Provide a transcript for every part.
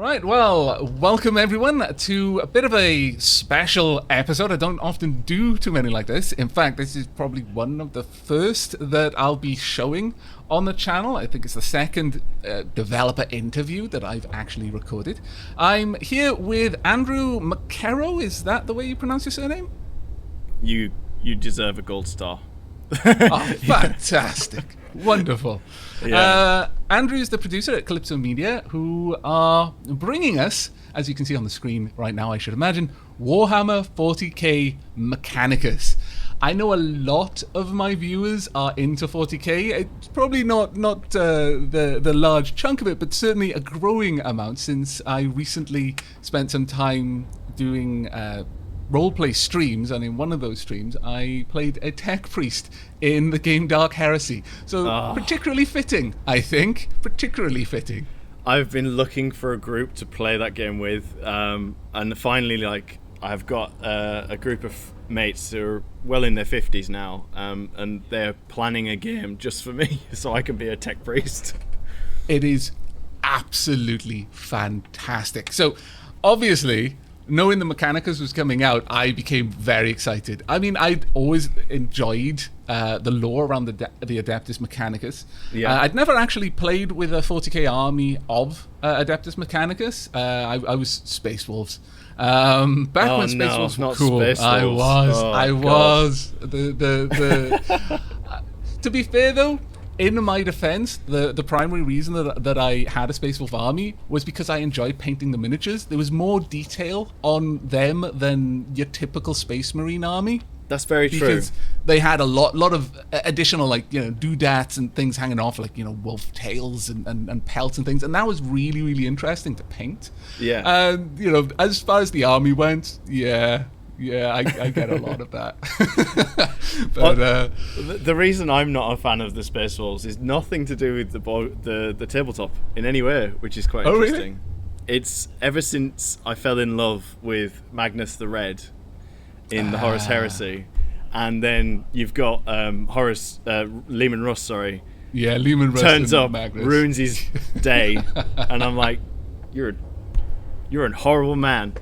Right, well, welcome everyone to a bit of a special episode. I don't often do too many like this. In fact, this is probably one of the first that I'll be showing on the channel. I think it's the second developer interview that I've actually recorded. I'm here with Andrew McKerrow. Is that the way you pronounce your surname? You deserve a gold star. Oh, fantastic. Wonderful. Yeah. Andrew is the producer at Kalypso Media, who are bringing us, as you can see on the screen right now, I should imagine, Warhammer 40k Mechanicus. I know a lot of my viewers are into 40k. It's probably not the large chunk of it, but certainly a growing amount, since I recently spent some time doing roleplay streams, and in one of those streams I played a tech priest in the game Dark Heresy. So particularly fitting, I think. Particularly fitting. I've been looking for a group to play that game with, and finally, I've got a group of mates who are well in their 50s now, and they're planning a game just for me, so I can be a tech priest. It is absolutely fantastic. So, obviously, knowing the Mechanicus was coming out, I became very excited. I mean, I'd always enjoyed the lore around the Adeptus Mechanicus. Yeah. I'd never actually played with a 40k army of Adeptus Mechanicus. I was Space Wolves. Back when Space Wolves were cool. Space I Wolves. was. To be fair, though, in my defense, the primary reason that I had a Space Wolf army was because I enjoyed painting the miniatures. There was more detail on them than your typical Space Marine army. That's very true. Because they had a lot of additional, doodads and things hanging off, wolf tails and pelts and things. And that was really, really interesting to paint. Yeah. And, as far as the army went, yeah, I get a lot of that. But the reason I'm not a fan of the Space Wolves is nothing to do with the tabletop in any way, which is quite interesting. Really? It's ever since I fell in love with Magnus the Red in the Horus Heresy, and then you've got Lehman Russ. Sorry. Yeah, Lehman Russ turns up, Magnus. ruins his day, and I'm like, you're a horrible man.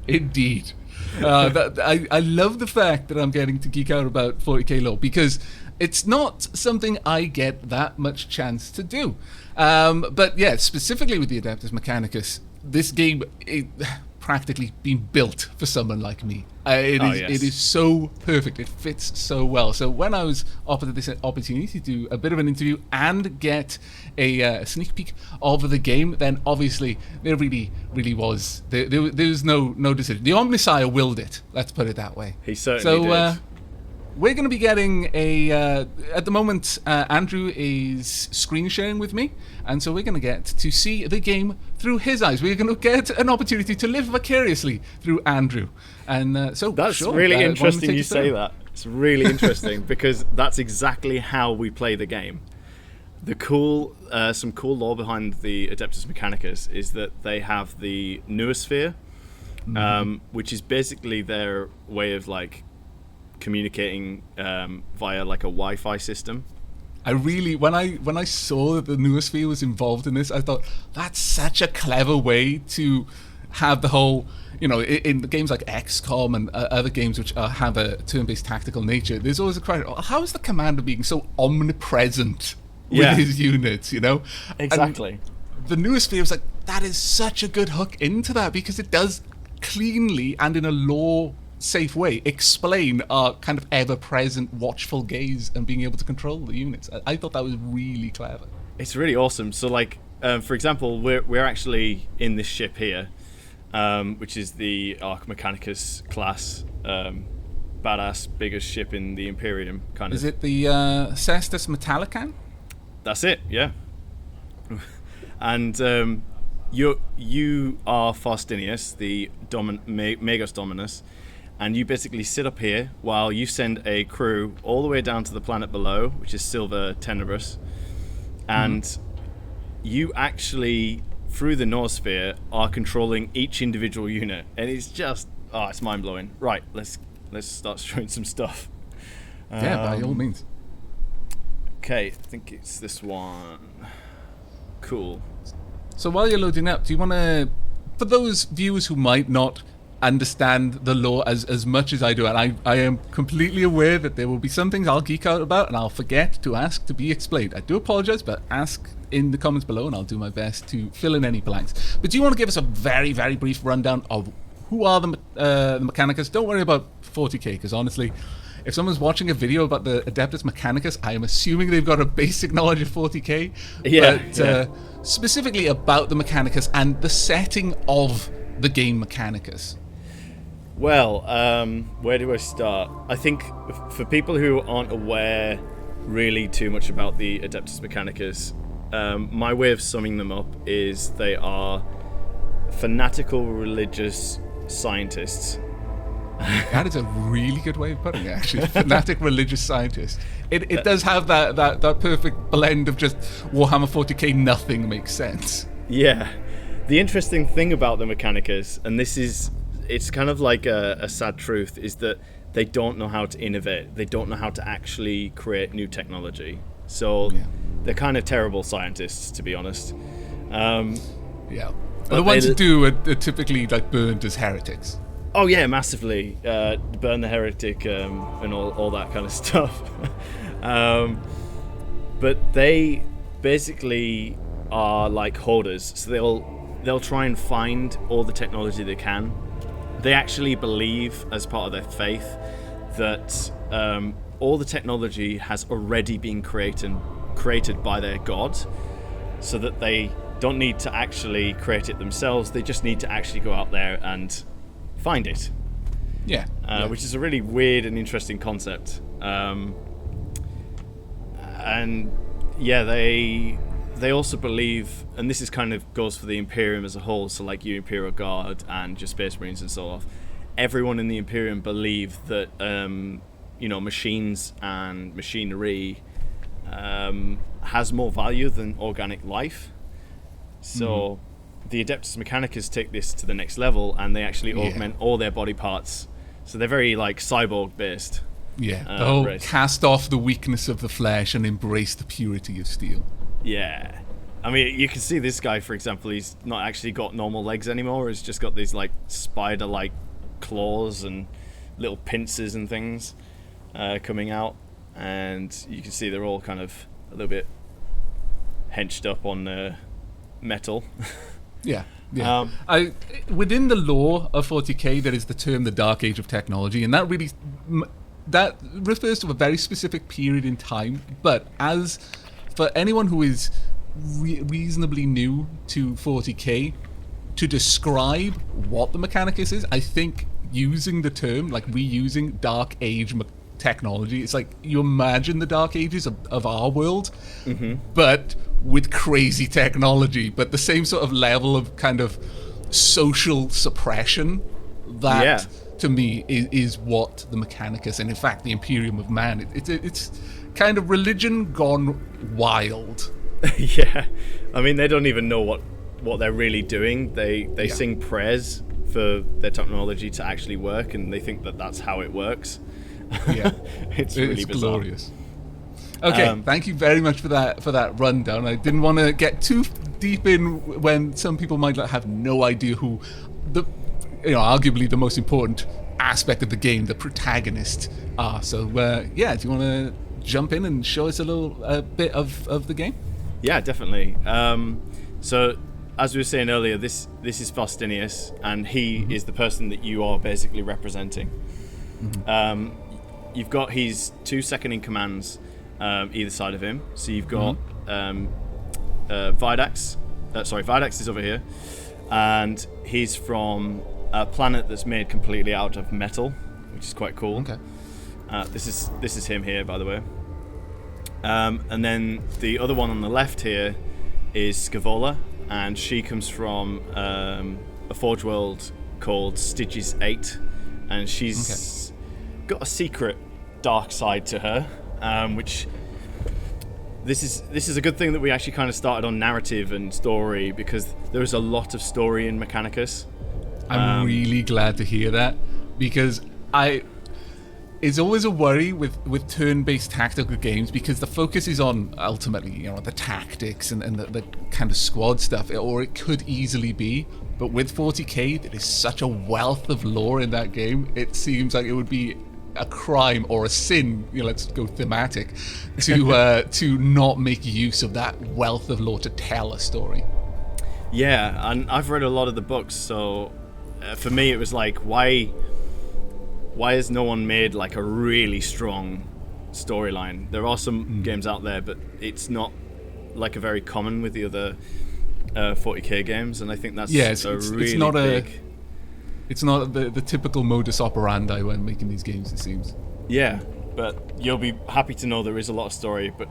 Indeed. I love the fact that I'm getting to geek out about 40k lore, because it's not something I get that much chance to do. But yeah, specifically with the Adeptus Mechanicus, this game is practically been built for someone like me. It is so perfect. It fits so well. So when I was offered this opportunity to do a bit of an interview and get a sneak peek of the game, then obviously there really was there was no decision. The Omnissiah willed it. Let's put it that way. He certainly did. We're going to be getting at the moment, Andrew is screen sharing with me, and so we're going to get to see the game through his eyes. We're going to get an opportunity to live vicariously through Andrew. And so that's really interesting you say that. It's really interesting because that's exactly how we play the game. Some cool lore behind the Adeptus Mechanicus is that they have the noosphere, which is basically their way of communicating via a Wi-Fi system. When I saw that the noosphere was involved in this, I thought that's such a clever way to have the whole, in games like XCOM and other games which have a turn-based tactical nature, there's always a question, how is the commander being so omnipresent with his units, Exactly. And the noosphere was that is such a good hook into that, because it does cleanly and in a lore safe way explain our kind of ever-present watchful gaze and being able to control the units. I thought that was really clever. It's really awesome. So for example, we're actually in this ship here, which is the Arch Mechanicus class, badass biggest ship in the Imperium kind of. Is it the Cestus Metallican? That's it, yeah. And you are Faustinius, the Magos Dominus, and you basically sit up here while you send a crew all the way down to the planet below, which is Silver Tenebrous, and you actually, through the noosphere, are controlling each individual unit, and it's just it's mind-blowing. Right, let's start showing some stuff. Yeah, by all means. Okay, I think it's this one. Cool. So while you're loading up, do you want to, for those viewers who might not understand the lore as much as I do, and I am completely aware that there will be some things I'll geek out about and I'll forget to ask to be explained. I do apologize, but ask in the comments below and I'll do my best to fill in any blanks. But do you want to give us a very, very brief rundown of who are the Mechanicus? Don't worry about 40k, because honestly, if someone's watching a video about the Adeptus Mechanicus, I am assuming they've got a basic knowledge of 40k. But specifically about the Mechanicus and the setting of the game Mechanicus. Well, where do I start? I think for people who aren't aware really too much about the Adeptus Mechanicus, my way of summing them up is they are fanatical religious scientists. That is a really good way of putting it, actually. Fanatic religious scientist. It does have that perfect blend of just Warhammer 40k, nothing makes sense. Yeah. The interesting thing about the Mechanicus, and it's kind of like a sad truth, is that they don't know how to innovate. They don't know how to actually create new technology. So they're kind of terrible scientists, to be honest. Yeah. The ones who do are typically like burned as heretics. Oh yeah, massively. Burn the heretic and all that kind of stuff. But they basically are like hoarders. So they'll try and find all the technology they can. They actually believe, as part of their faith, that all the technology has already been created by their god, so that they don't need to actually create it themselves. They just need to actually go out there and find it. Which is a really weird and interesting concept. They also believe, and this is kind of goes for the Imperium as a whole, so like your Imperial Guard and your Space Marines and so on, everyone in the Imperium believe that machines and machinery has more value than organic life. So the Adeptus Mechanicus take this to the next level, and they actually augment all their body parts. So they're very like cyborg based. They'll cast off the weakness of the flesh and embrace the purity of steel. Yeah. I mean, you can see this guy, for example, he's not actually got normal legs anymore. He's just got these like spider-like claws and little pincers and things coming out. And you can see they're all kind of a little bit henched up on metal. Within the lore of 40k, there is the term the Dark Age of Technology, and that refers to a very specific period in time. But as for anyone who is reasonably new to 40k, to describe what the Mechanicus is, I think using the term, like reusing Dark Age technology, it's like you imagine the Dark Ages of our world, but with crazy technology, but the same sort of level of kind of social suppression that to me is what the Mechanicus, and in fact the Imperium of Man, it's kind of religion gone wild. I mean, they don't even know what they're really doing. They sing prayers for their technology to actually work, and they think that that's how it works. It's really bizarre. Glorious. Okay, thank you very much for that rundown. I didn't want to get too deep in when some people might have no idea who arguably the most important aspect of the game, the protagonist, are. So do you want to jump in and show us a bit of the game? Yeah, definitely. So as we were saying earlier, this is Faustinius, and he is the person that you are basically representing. You've got his 2 second-in-commands either side of him. So you've got Vidax. Vidax is over here, and he's from a planet that's made completely out of metal, which is quite cool. Okay. This is him here, by the way. And then the other one on the left here is Scavola, and she comes from a Forge world called Styges 8, and she's got a secret dark side to her, which this is a good thing that we actually kind of started on narrative and story, because there is a lot of story in Mechanicus. I'm really glad to hear that, because is always a worry with turn-based tactical games, because the focus is on ultimately, the tactics and the kind of squad stuff, or it could easily be. But with 40k, there is such a wealth of lore in that game. It seems like it would be a crime or a sin, let's go thematic, to not make use of that wealth of lore to tell a story. Yeah, and I've read a lot of the books, so for me it was like, why has no one made like a really strong storyline? There are some games out there, but it's not like a very common with the other 40k games, and I think that's really big. It's not the typical modus operandi when making these games, it seems. Yeah, but you'll be happy to know there is a lot of story, but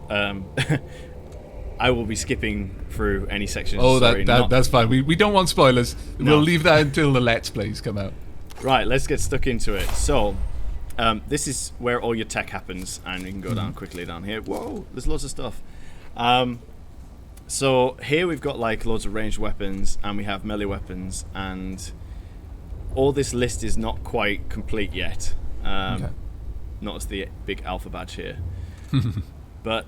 I will be skipping through any sections. Oh, that's fine. We don't want spoilers. No. We'll leave that until the Let's Plays come out. Right, let's get stuck into it. So, this is where all your tech happens, and you can go down quickly down here. Whoa, there's lots of stuff. So here we've got like loads of ranged weapons, and we have melee weapons, and all this list is not quite complete yet. Okay. Not as the big alpha badge here. But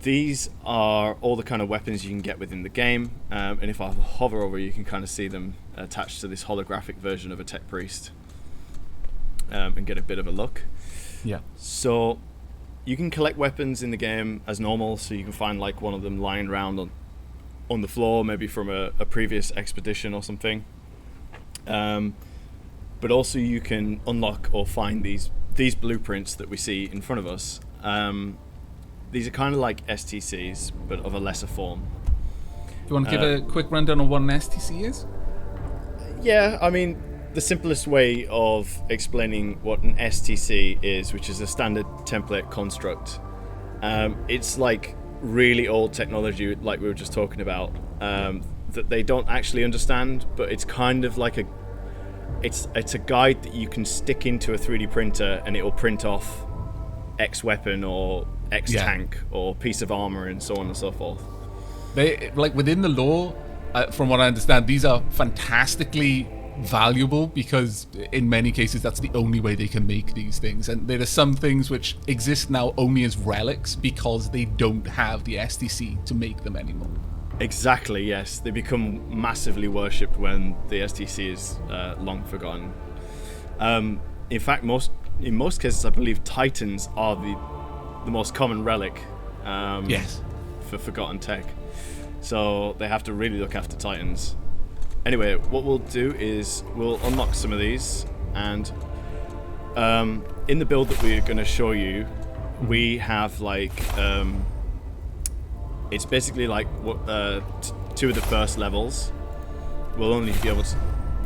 these are all the kind of weapons you can get within the game, and if I hover over, you can kind of see them attached to this holographic version of a tech priest, and get a bit of a look. Yeah. So you can collect weapons in the game as normal, so you can find like one of them lying around on the floor, maybe from a previous expedition or something. But also you can unlock or find these blueprints that we see in front of us. These are kind of like STCs, but of a lesser form. Do you want to give a quick rundown on what an STC is? Yeah, I mean, the simplest way of explaining what an STC is, which is a standard template construct, it's like really old technology, like we were just talking about, that they don't actually understand, but it's kind of like it's a guide that you can stick into a 3D printer, and it will print off X weapon or X tank or piece of armor and so on and so forth. They, like, within the lore, from what I understand, these are fantastically valuable, because in many cases that's the only way they can make these things, and there are some things which exist now only as relics because they don't have the STC to make them anymore. Exactly, yes. They become massively worshipped when the STC is long forgotten. In fact, in most cases, I believe Titans are the most common relic for forgotten tech. So they have to really look after Titans. Anyway, what we'll do is we'll unlock some of these, and in the build that we're going to show you, we have like it's basically like two of the first levels. We'll only be able to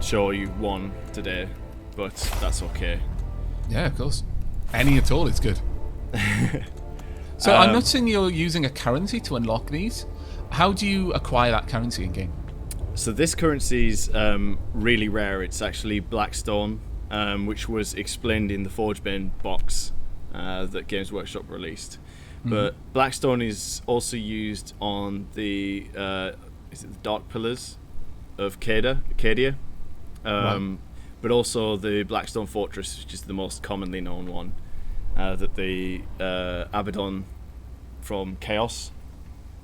show you one today, but that's okay. Yeah, of course. Any at all is good. So I'm noticing you're using a currency to unlock these. How do you acquire that currency in game? So this currency's really rare. It's actually Blackstone, which was explained in the Forgebane box that Games Workshop released. But Blackstone is also used on the is it the Dark Pillars of Cadia, Right. but also the Blackstone Fortress, which is the most commonly known one, that the Abaddon from Chaos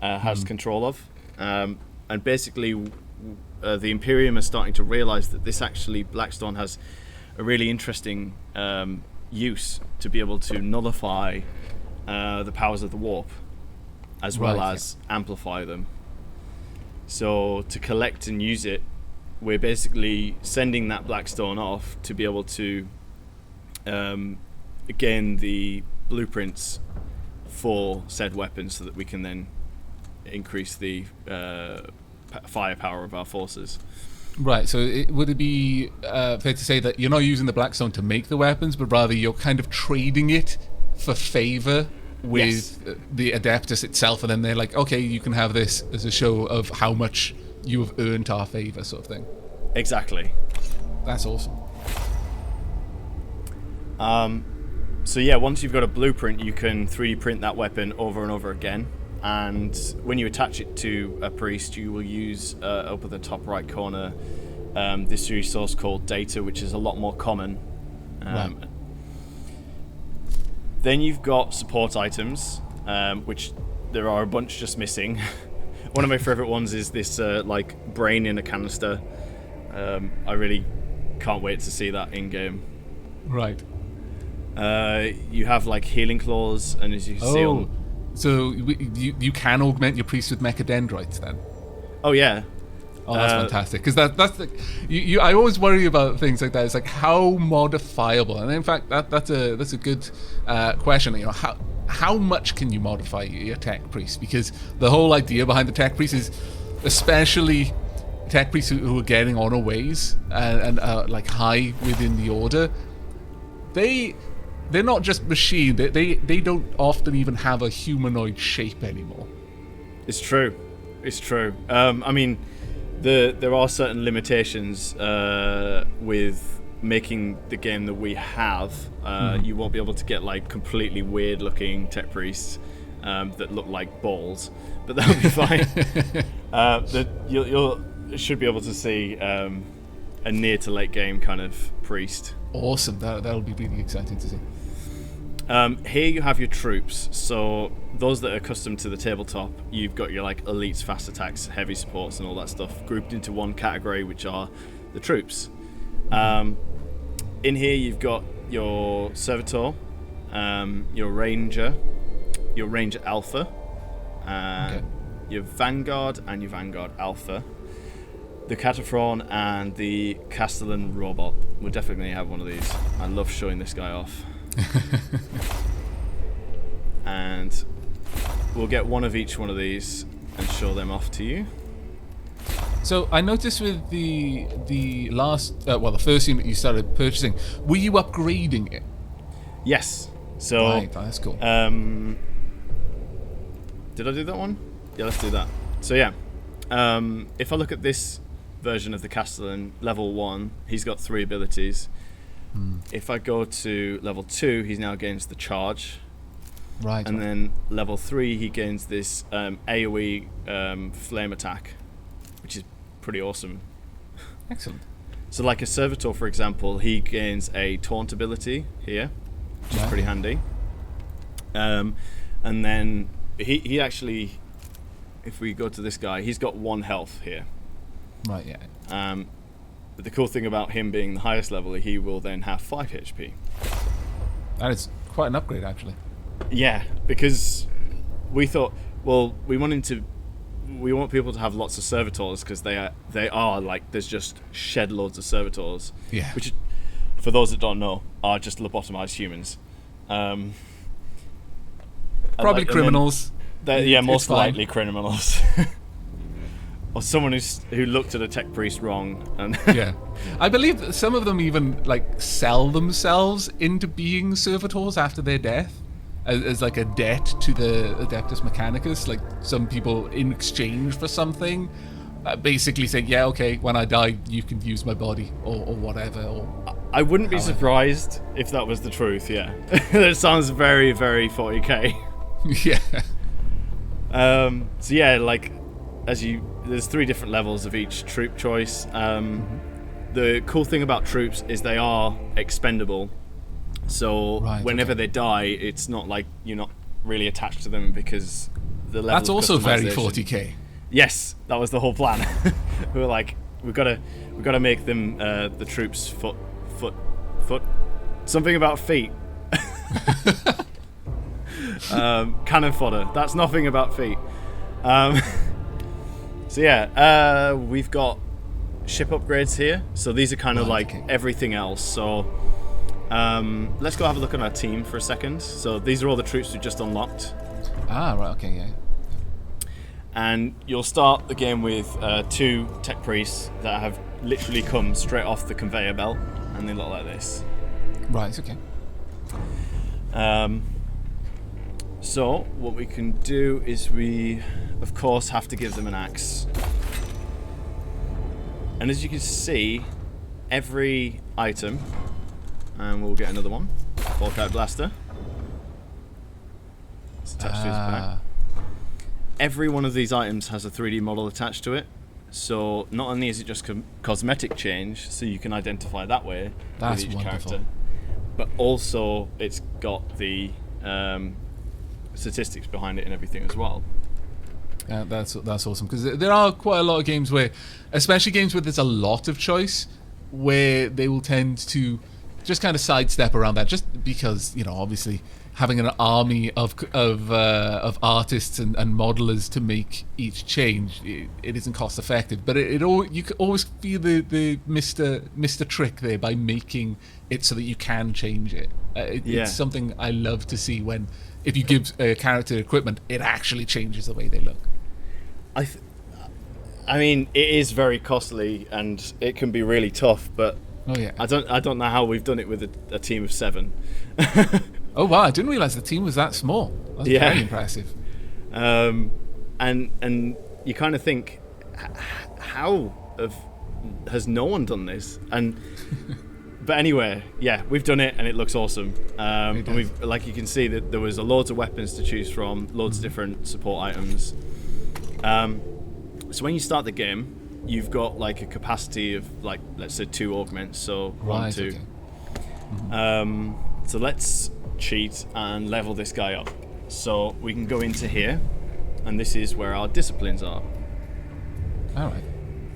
has control of, and basically the Imperium is starting to realize that this actually Blackstone has a really interesting use to be able to nullify the powers of the warp, as well as amplify them. So to collect and use it, we're basically sending that Blackstone off to be able to gain the blueprints for said weapons, so that we can then increase the firepower of our forces. Right, so would it be fair to say that you're not using the Blackstone to make the weapons, but rather you're kind of trading it for favor with the Adeptus itself, and then they're like, okay, you can have this as a show of how much you have earned our favor, sort of thing. Exactly. That's awesome. So yeah, once you've got a blueprint, you can 3D print that weapon over and over again, and when you attach it to a priest, you will use up at the top right corner this resource called data, which is a lot more common. Right. Then you've got support items, which there are a bunch just missing. One of my favorite ones is this like brain in a canister. I really can't wait to see that in game. Right. You have like healing claws, and as you can see on... So you can augment your priest with mechadendrites then? Oh yeah. Oh, that's fantastic. Because that's the, I always worry about things like that. It's like how modifiable, and in fact that's a good question. You know, how much can you modify your tech priest? Because the whole idea behind the tech priest is, especially tech priests who are getting honor ways and like high within the order, they're not just machine. They don't often even have a humanoid shape anymore. It's true. I mean, there are certain limitations with making the game that we have. You won't be able to get like completely weird looking tech priests that look like balls, but that'll be fine. You'll should be able to see a near to late game kind of priest. Awesome. That'll be really exciting to see. Here you have your troops. So those that are accustomed to the tabletop, you've got your like elites, fast attacks, heavy supports, and all that stuff grouped into one category, which are the troops. In here you've got your servitor, your ranger alpha, your vanguard and your vanguard alpha, the Cataphron, and the Castellan robot. We'll definitely have one of these. I love showing this guy off. And we'll get one of each one of these and show them off to you. So I noticed with the last, the first unit you started purchasing, were you upgrading it? Yes. So right, that's cool. Did I do that one? Yeah, let's do that. So yeah, if I look at this version of the Castellan, level 1, he's got 3 abilities. If I go to level 2, he now gains the charge. Right. And then level 3, he gains this AoE flame attack, which is pretty awesome. Excellent. So like a servitor, for example, he gains a taunt ability here, which is pretty handy. And then he actually, if we go to this guy, he's got 1 health here. Right, yeah. But the cool thing about him being the highest level, he will then have 5 HP. That is quite an upgrade, actually. Yeah, because we thought, well, we want people to have lots of servitors because they are like, there's just shed loads of servitors. Yeah. Which, for those that don't know, are just lobotomized humans. Probably criminals. Yeah, most likely criminals. Or someone who looked at a tech priest wrong. And yeah. I believe that some of them even like sell themselves into being servitors after their death as like a debt to the Adeptus Mechanicus. Like some people in exchange for something basically say, yeah, okay, when I die you can use my body or whatever. Or I wouldn't be surprised if that was the truth, yeah. That sounds very, very 40k. Yeah. So yeah, like there's 3 different levels of each troop choice. The cool thing about troops is they are expendable. So whenever they die, it's not like you're not really attached to them because the level. That's also very 40k. Yes, that was the whole plan. We were like, we've got to make them the troops foot. Something about feet. Cannon fodder. That's nothing about feet. So yeah, we've got ship upgrades here. So these are kind of like everything else. So let's go have a look at our team for a second. So these are all the troops we just unlocked. Ah, right, okay, yeah. And you'll start the game with 2 tech priests that have literally come straight off the conveyor belt, and they look like this. Right, okay. So what we can do is we, of course, have to give them an axe. And as you can see, every item, and we'll get another one, Volkite Blaster. It's attached to his back. Every one of these items has a 3D model attached to it. So not only is it just cosmetic change, so you can identify that way with each character, but also it's got the statistics behind it and everything as well. That's awesome, because there are quite a lot of games where, especially games where there's a lot of choice, where they will tend to just kind of sidestep around that, just because, obviously having an army of artists and modelers to make each change, it isn't cost effective. But you can always feel the Mr. Trick there by making it so that you can change it. It's something I love to see when, if you give a character equipment, it actually changes the way they look. I mean, it is very costly and it can be really tough, but I don't know how we've done it with a team of 7. Oh wow! I didn't realize the team was that small. That's very impressive. And you kind of think, how has no one done this? But anyway, we've done it and it looks awesome. And we've, like you can see, that there was loads of weapons to choose from, loads of different support items. So when you start the game, you've got like a capacity of like, let's say 2 augments, so 1, 2. Okay. So let's cheat and level this guy up. So we can go into here, and this is where our disciplines are. All right.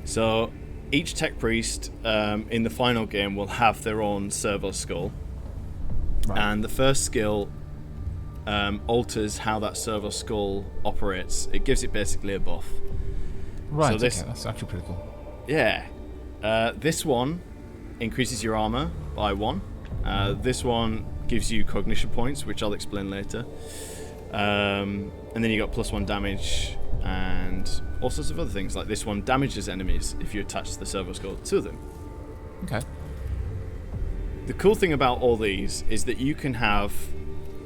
So each tech priest in the final game will have their own servo skull, and the first skill alters how that servo skull operates. It gives it basically a buff. Right. So that's actually pretty cool. Yeah. This one increases your armor by 1. This one gives you cognition points, which I'll explain later. And then you got +1 damage and all sorts of other things. Like this one damages enemies if you attach the servo skull to them. Okay. The cool thing about all these is that you can have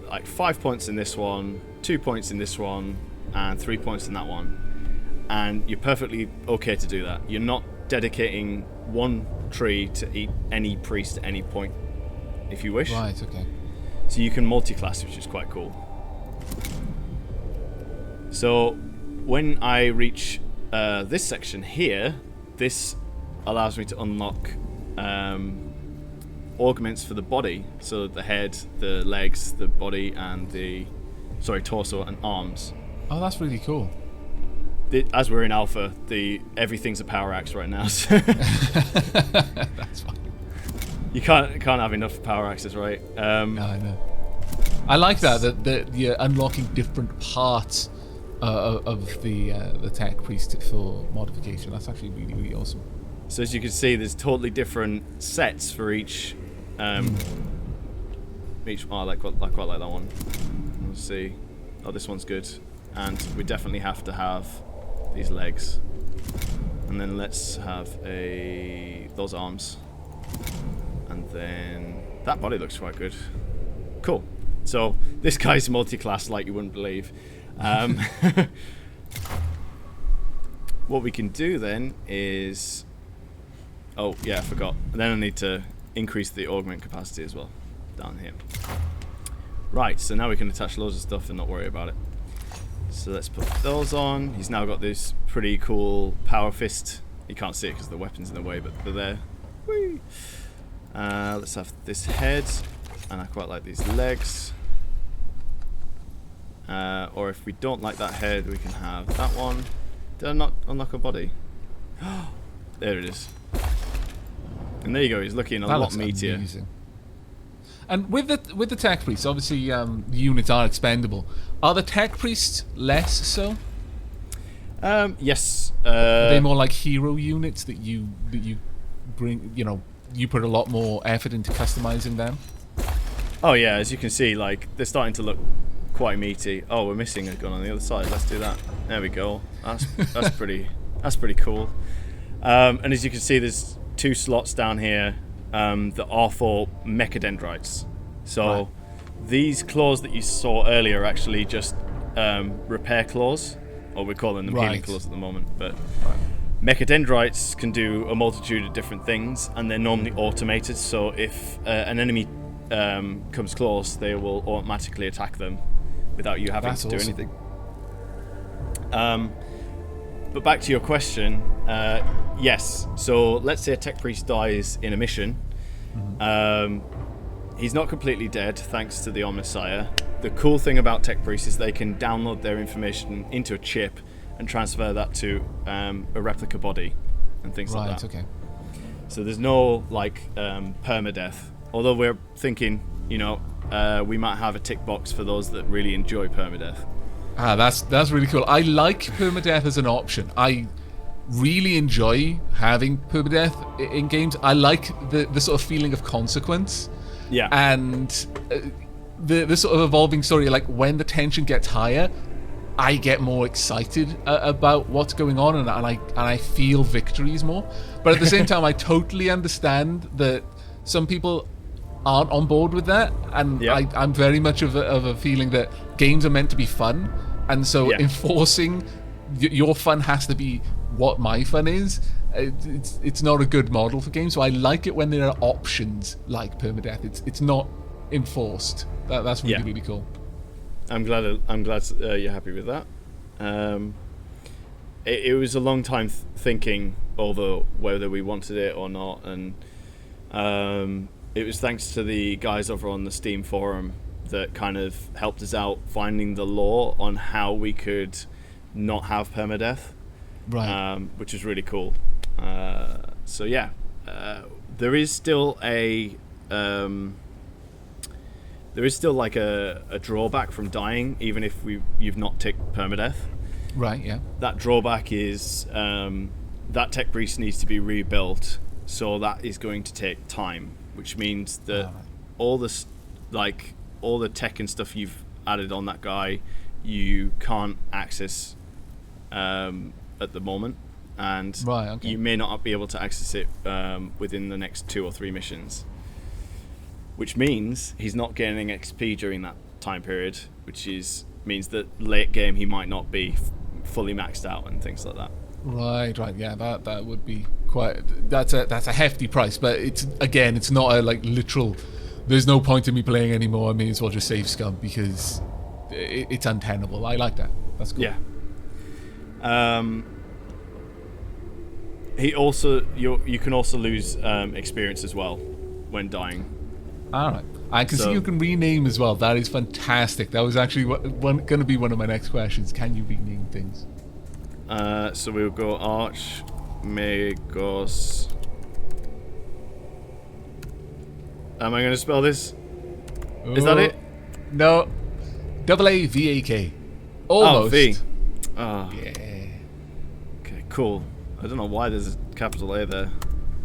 like 5 points in this one, 2 points in this one, and 3 points in that one. And you're perfectly okay to do that. You're not dedicating one tree to any priest at any point, if you wish. Right, okay. So you can multi-class, which is quite cool. So when I reach this section here, this allows me to unlock augments for the body. So the head, the legs, the body, and torso and arms. Oh, that's really cool. As we're in alpha, everything's a power axe right now. So that's fine. You can't have enough power axes, right? I know. I like that you're unlocking different parts of the tech priest for modification. That's actually really, really awesome. So as you can see, there's totally different sets for each. I quite like that one. Let's see. Oh, this one's good, and we definitely have to have these legs, and then let's have those arms, and then that body looks quite good. Cool. So this guy's multi-class like you wouldn't believe. What we can do then is, I forgot. And then I need to increase the augment capacity as well down here. Right, so now we can attach loads of stuff and not worry about it. So let's put those on. He's now got this pretty cool power fist. You can't see it because the weapon's in the way, but they're there. Whee! Let's have this head, and I quite like these legs. Or if we don't like that head, we can have that one. Did I not unlock a body? There it is. And there you go. He's looking a lot meatier. Amazing. And with the tech priests, obviously the units are expendable. Are the tech priests less so? Yes. Are they more like hero units that you bring? You put a lot more effort into customizing them. Oh yeah, as you can see, like they're starting to look quite meaty. Oh, we're missing a gun on the other side. Let's do that. There we go. That's pretty cool. And as you can see, there's 2 slots down here that are for mechadendrites. So these claws that you saw earlier are actually just repair claws, or we're calling them healing claws at the moment. But mechadendrites can do a multitude of different things, and they're normally automated. So if an enemy comes close, they will automatically attack them without you having to do anything. But back to your question, yes. So let's say a tech priest dies in a mission. He's not completely dead thanks to the Omnissiah, the cool thing about tech priests is they can download their information into a chip and transfer that to a replica body and things like that. Right, okay. So there's no like permadeath. Although we're thinking, we might have a tick box for those that really enjoy permadeath. That's really cool. I like permadeath as an option. I really enjoy having permadeath in games. I like the sort of feeling of consequence. Yeah. And the sort of evolving story, like when the tension gets higher, I get more excited about what's going on, and I feel victories more. But at the same time, I totally understand that some people aren't on board with that, and yeah. I'm very much of a feeling that games are meant to be fun, and so enforcing your fun has to be what my fun is. It's not a good model for games. So I like it when there are options like permadeath. It's not enforced. That's really really cool. I'm glad you're happy with that. It was a long time thinking over whether we wanted it or not, and it was thanks to the guys over on the Steam forum that kind of helped us out finding the law on how we could not have permadeath, right? Which is really cool. So yeah, there is still a like a drawback from dying, even if you've not ticked permadeath. Right. Yeah. That drawback is that tech priest needs to be rebuilt, so that is going to take time, which means that all the tech and stuff you've added on that guy, you can't access at the moment, and you may not be able to access it within the next 2 or 3 missions, which means he's not gaining XP during that time period, which means that late game he might not be fully maxed out and things like that. Right, yeah, that would be quite. That's a hefty price, but it's not a like literal. There's no point in me playing anymore. I may as well just save scum because it's untenable. I like that. That's cool. Yeah. You can also lose experience as well when dying. All right. I can see you can rename as well. That is fantastic. That was actually going to be one of my next questions. Can you rename things? So we'll go Arch Magos. Am I going to spell this? Is that it? No. Aavak. Almost. Oh, V. Oh. Yeah. Okay, cool. I don't know why there's a capital A there.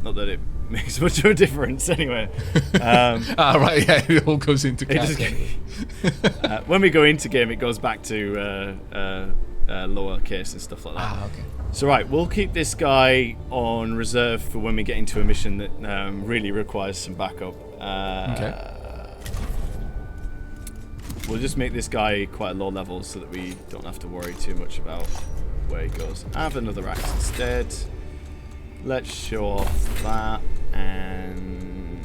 Not that it makes much of a difference anyway. Right, yeah, it all goes into when we go into game, it goes back to lowercase and stuff like that. Okay. So right, we'll keep this guy on reserve for when we get into a mission that really requires some backup. Okay. We'll just make this guy quite low level so that we don't have to worry too much about where he goes. I have another axe instead. Let's show off that. And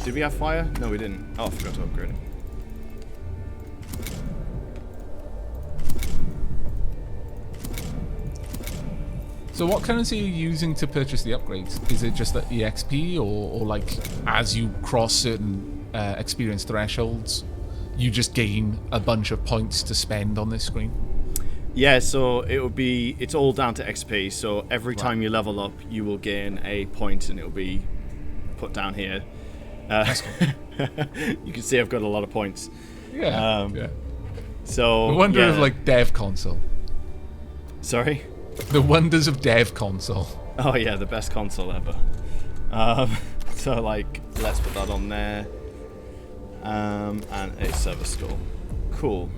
did we have fire? No, we didn't. Oh, I forgot to upgrade him. So what currency are you using to purchase the upgrades? Is it just the EXP, or like as you cross certain experience thresholds, you just gain a bunch of points to spend on this screen? Yeah, so it's all down to XP. So every time you level up, you will gain a point, and it'll be put down here. That's cool. You can see I've got a lot of points. Yeah. Yeah. So the wonder of like dev console. Sorry. The wonders of dev console. Oh yeah, the best console ever. So like, let's put that on there. And a server skull. Cool.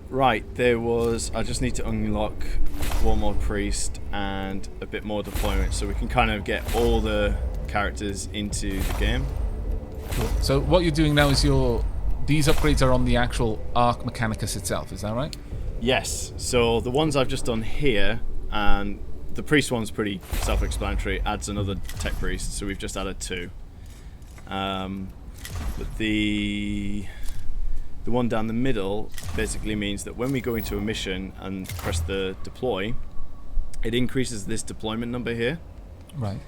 Right, I just need to unlock one more priest and a bit more deployment so we can kind of get all the characters into the game. Cool. So what you're doing now is these upgrades are on the actual Arc Mechanicus itself, is that right? Yes, so the ones I've just done here, and the priest one's pretty self-explanatory, adds another tech priest, so we've just added 2. But the one down the middle basically means that when we go into a mission and press the deploy, it increases this deployment number here. Right.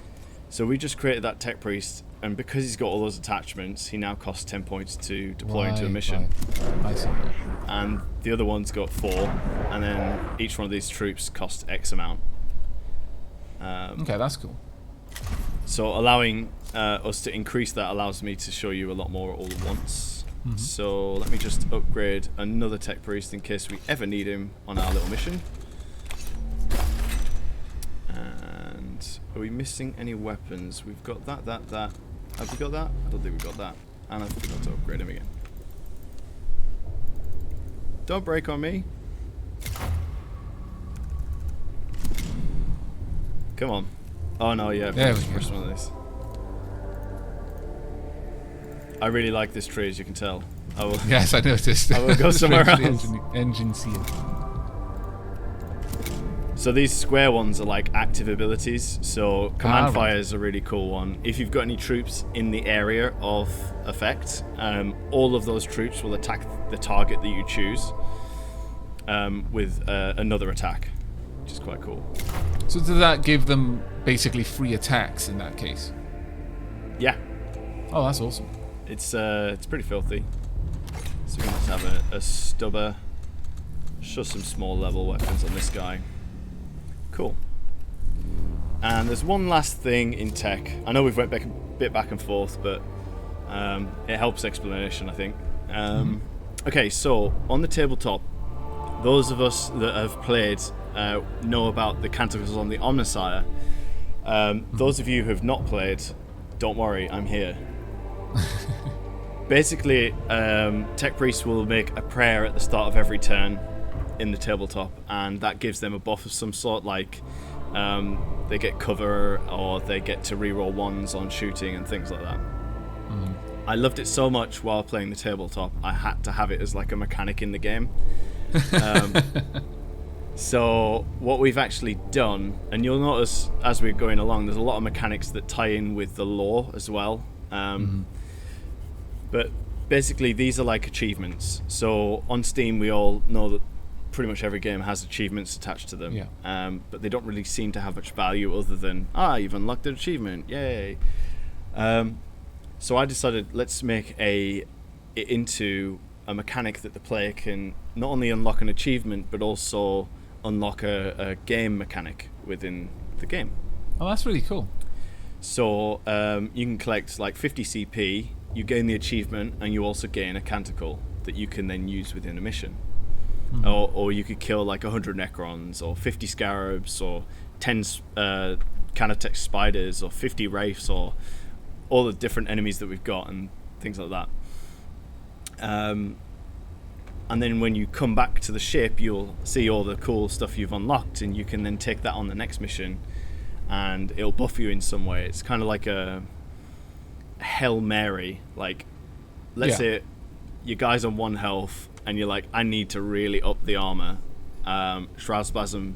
So we just created that tech priest, and because he's got all those attachments, he now costs 10 points to deploy into a mission. Right. I see. And the other one's got 4, and then each one of these troops costs X amount. Okay, that's cool. So allowing us to increase that allows me to show you a lot more all at once. Mm-hmm. So let me just upgrade another tech priest in case we ever need him on our little mission. And are we missing any weapons? We've got that. Have we got that? I don't think we've got that. And I forgot to upgrade him again. Don't break on me. Come on. Oh no, yeah, first one of this. I really like this tree, as you can tell. Yes, I noticed. I will go somewhere else. Engine seal. So these square ones are like active abilities. So command fire is a really cool one. If you've got any troops in the area of effect, all of those troops will attack the target that you choose with another attack, which is quite cool. So does that give them basically free attacks in that case? Yeah. Oh, that's awesome. It's pretty filthy. So we can just have a stubber. Show some small level weapons on this guy. Cool. And there's one last thing in tech. I know we've went a bit back and forth, but it helps explanation, I think. Okay, so on the tabletop, those of us that have played know about the canticles on the Omnissiah. Those of you who have not played, don't worry, I'm here. Basically, tech priests will make a prayer at the start of every turn in the tabletop, and that gives them a buff of some sort, like they get cover, or they get to reroll ones on shooting and things like that. I loved it so much while playing the tabletop, I had to have it as like a mechanic in the game. So what we've actually done, and you'll notice as we're going along, there's a lot of mechanics that tie in with the lore as well. But basically these are like achievements. So on Steam we all know that pretty much every game has achievements attached to them. Yeah. But they don't really seem to have much value other than, you've unlocked an achievement, yay. So I decided, let's make it into a mechanic that the player can not only unlock an achievement, but also unlock a game mechanic within the game. Oh, that's really cool. So you can collect like 50 CP, you gain the achievement, and you also gain a canticle that you can then use within a mission. Or you could kill like 100 Necrons, or 50 Scarabs, or 10 Canatech Spiders, or 50 Wraiths, or all the different enemies that we've got, and things like that. And then when you come back to the ship, you'll see all the cool stuff you've unlocked, and you can then take that on the next mission, and it'll buff you in some way. It's kind of like a Hail Mary. Like, let's say your guy's on 1 health, and you're like, I need to really up the armor. Shroud Plasm?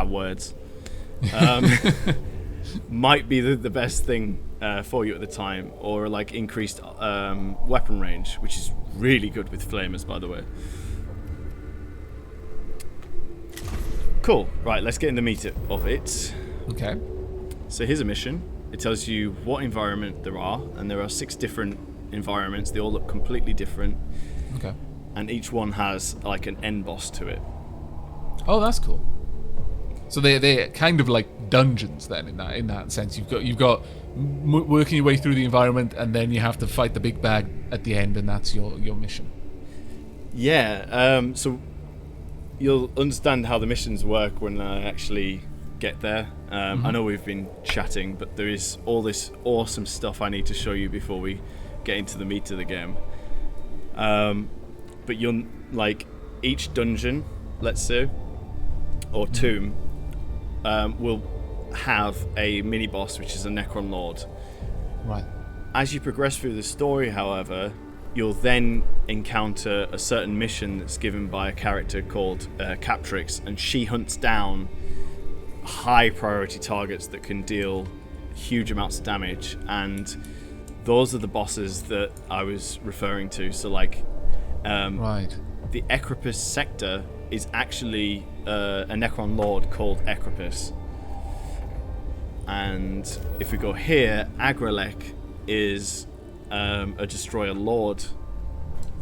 Words. Might be the best thing for you at the time, or like increased weapon range, which is really good with flamers, by the way. Cool. Right, let's get in the meat of it. Okay. So here's a mission. It tells you what environment there are, and there are 6 different environments. They all look completely different. Okay. And each one has like an end boss to it. Oh, that's cool. So they're kind of like dungeons then, in that sense. You've got working your way through the environment, and then you have to fight the big bad at the end, and that's your mission. Yeah. So you'll understand how the missions work when I actually get there. I know we've been chatting, but there is all this awesome stuff I need to show you before we get into the meat of the game. But you'll like each dungeon, let's say, or tomb, will have a mini boss, which is a Necron Lord. Right. As you progress through the story, however, you'll then encounter a certain mission that's given by a character called Captrix, and she hunts down high priority targets that can deal huge amounts of damage, and those are the bosses that I was referring to. So like Right. The Ecropus sector is actually a Necron lord called Ecropus. And if we go here, Agrelek is a destroyer lord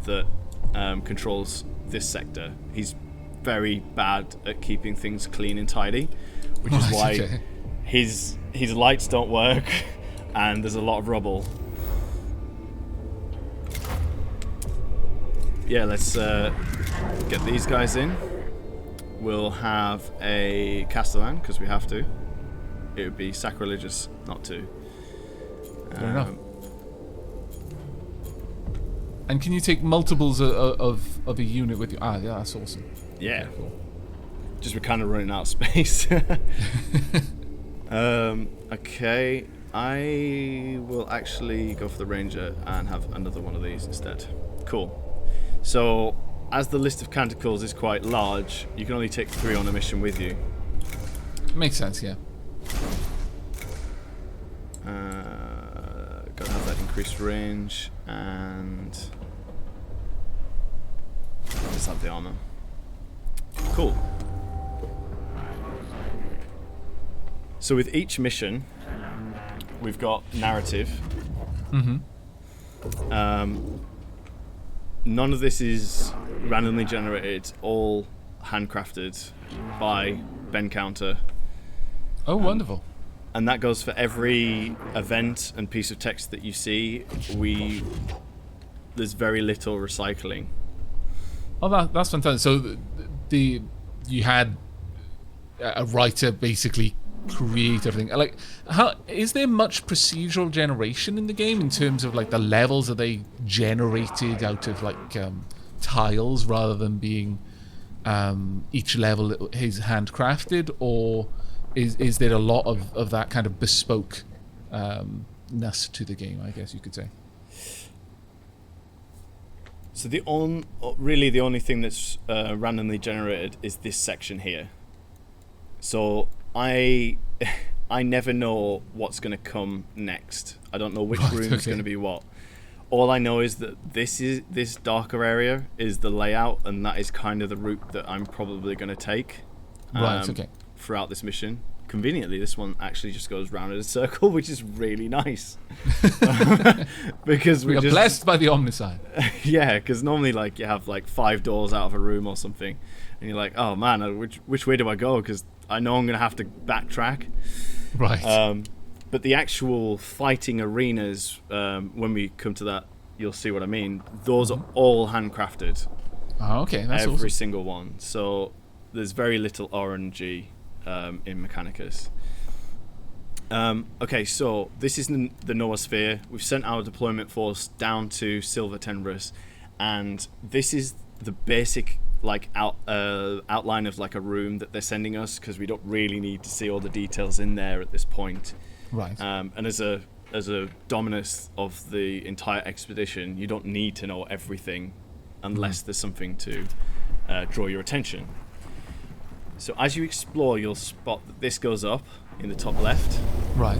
that controls this sector. He's very bad at keeping things clean and tidy, which is why his lights don't work and there's a lot of rubble. Yeah, let's get these guys in. We'll have a Castellan because we have to. It would be sacrilegious not to. Fair enough. And can you take multiples of a unit with you? Ah, yeah, that's awesome. Yeah. Okay, cool. Just we're kind of running out of space. Okay, I will actually go for the Ranger and have another one of these instead. Cool. So, as the list of canticles is quite large, you can only take 3 on a mission with you. Makes sense, yeah. Gotta have that increased range, and let's have the armor. Cool. So with each mission, we've got narrative. Mm-hmm. None of this is randomly generated, all handcrafted by Ben Counter. Oh, wonderful. And that goes for every event and piece of text that you see. There's very little recycling. Oh, that's fantastic. So you had a writer basically create everything. Like, is there much procedural generation in the game in terms of like the levels? Are they generated out of like tiles rather than being each level is handcrafted, or is there a lot of that kind of bespoke ness to the game, I guess you could say? So the only thing that's randomly generated is this section here. So I never know what's going to come next. I don't know which room is going to be what. All I know is that this darker area is the layout, and that is kind of the route that I'm probably going to take. Throughout this mission. Conveniently, this one actually just goes round in a circle, which is really nice. Because we are blessed by the Omnissiah. Yeah, because normally like you have like 5 doors out of a room or something, and you're like, oh man, which way do I go? Because I know I'm going to have to backtrack. Right. But the actual fighting arenas, when we come to that, you'll see what I mean. Those are all handcrafted. Oh, okay, that's every awesome. Single one. So there's very little RNG in Mechanicus. Okay, so this is the Noah Sphere. We've sent our deployment force down to Silver Tenebris, and this is the basic like outline of like a room that they're sending us, because we don't really need to see all the details in there at this point. Right. And as a Dominus of the entire expedition, you don't need to know everything unless there's something to draw your attention. So as you explore, you'll spot that this goes up in the top left. Right.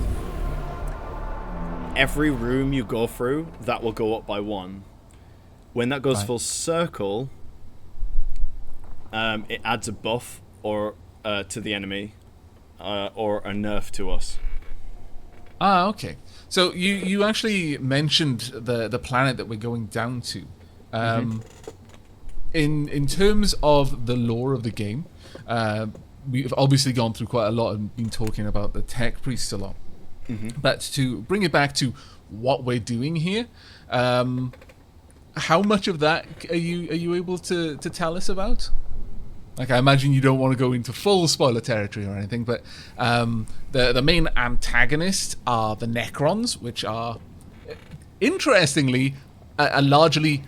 Every room you go through, that will go up by 1. When that goes full circle, it adds a buff or to the enemy, or a nerf to us. Ah, okay. So you actually mentioned the planet that we're going down to. In terms of the lore of the game, we've obviously gone through quite a lot and been talking about the tech priests a lot. But to bring it back to what we're doing here, how much of that are you able to tell us about? Like, I imagine you don't want to go into full spoiler territory or anything, but the main antagonists are the Necrons, which are, interestingly, a largely...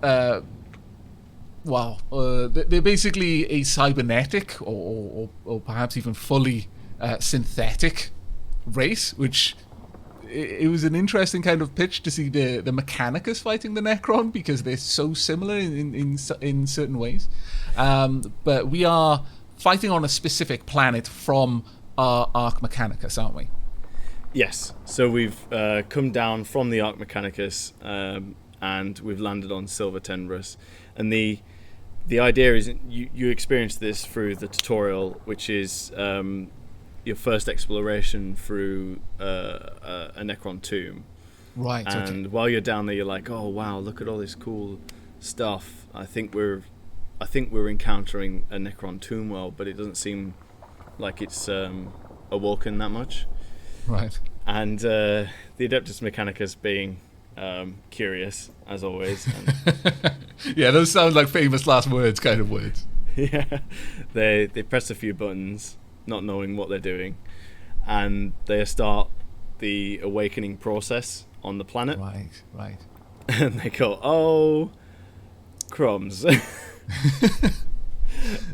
they're basically a cybernetic or perhaps even fully synthetic race, which it was an interesting kind of pitch to see the Mechanicus fighting the Necron, because they're so similar in certain ways. But we are fighting on a specific planet from our Arc Mechanicus, aren't we? Yes. So we've come down from the Arc Mechanicus, and we've landed on Silver Tenebrous. And the idea is you experience this through the tutorial, which is your first exploration through a Necron tomb. Right. And while you're down there, you're like, oh wow, look at all this cool stuff. I think we're encountering a Necron tomb world, but it doesn't seem like it's awoken that much. Right. And the Adeptus Mechanicus being curious, as always. And yeah, those sound like famous last words kind of words. yeah, they press a few buttons, not knowing what they're doing, and they start the awakening process on the planet. Right. And they go, oh, crumbs.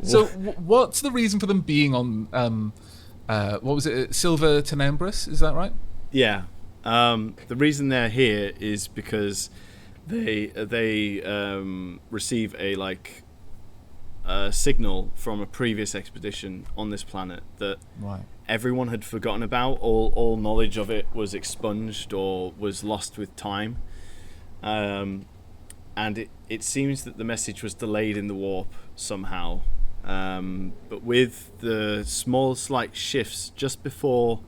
So what's the reason for them being on what was it, Silver Tenebrous, is that right? Yeah. The reason they're here is because they receive a signal from a previous expedition on this planet that everyone had forgotten about. All knowledge of it was expunged or was lost with time. And it seems that the message was delayed in the warp somehow. But with the small slight shifts just before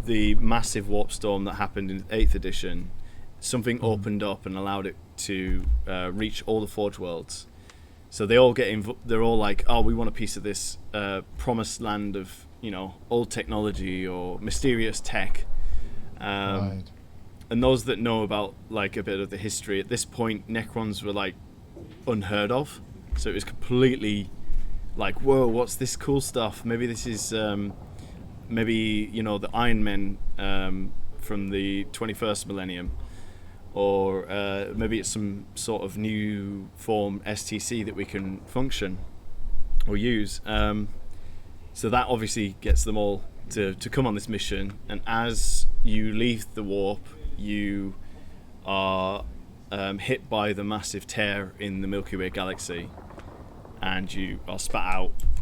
the massive warp storm that happened in 8th edition, something opened up and allowed it to reach all the Forge Worlds. So they all they're all like, oh, we want a piece of this promised land of, old technology or mysterious tech. And those that know about a bit of the history, at this point Necrons were unheard of. So it was completely whoa, what's this cool stuff? Maybe this is the Iron Men from the 21st millennium, or maybe it's some sort of new form STC that we can function or use. So that obviously gets them all to come on this mission, and as you leave the warp, you are hit by the massive tear in the Milky Way galaxy, and you are spat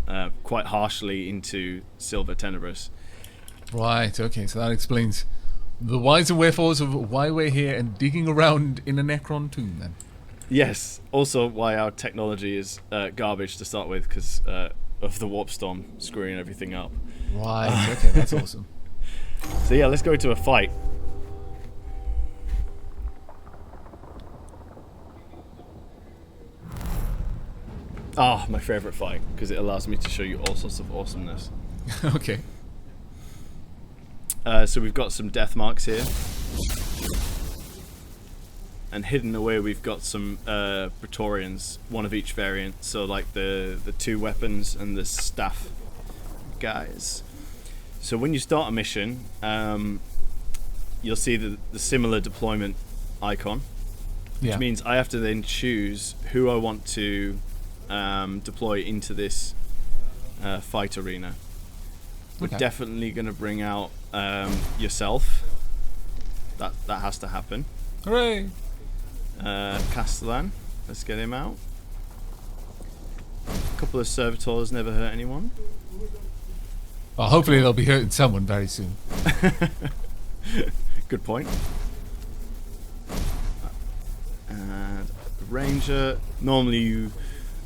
out quite harshly into Silver Tenebrous. Right, okay, so that explains the whys and wherefores of why we're here and digging around in a Necron tomb, then. Yes, also why our technology is garbage to start with, because of the warp storm screwing everything up. Right, okay, that's awesome. So yeah, let's go to a fight. Ah, my favourite fight, because it allows me to show you all sorts of awesomeness. Okay. So we've got some death marks here. And hidden away we've got some Praetorians, one of each variant. So the two weapons and the staff guys. So when you start a mission, you'll see the similar deployment icon. Which means I have to then choose who I want to deploy into this fight arena. We're definitely going to bring out yourself. That has to happen. Hooray! Castellan, let's get him out. A couple of servitors never hurt anyone. Well, hopefully they'll be hurting someone very soon. Good point. And Ranger, normally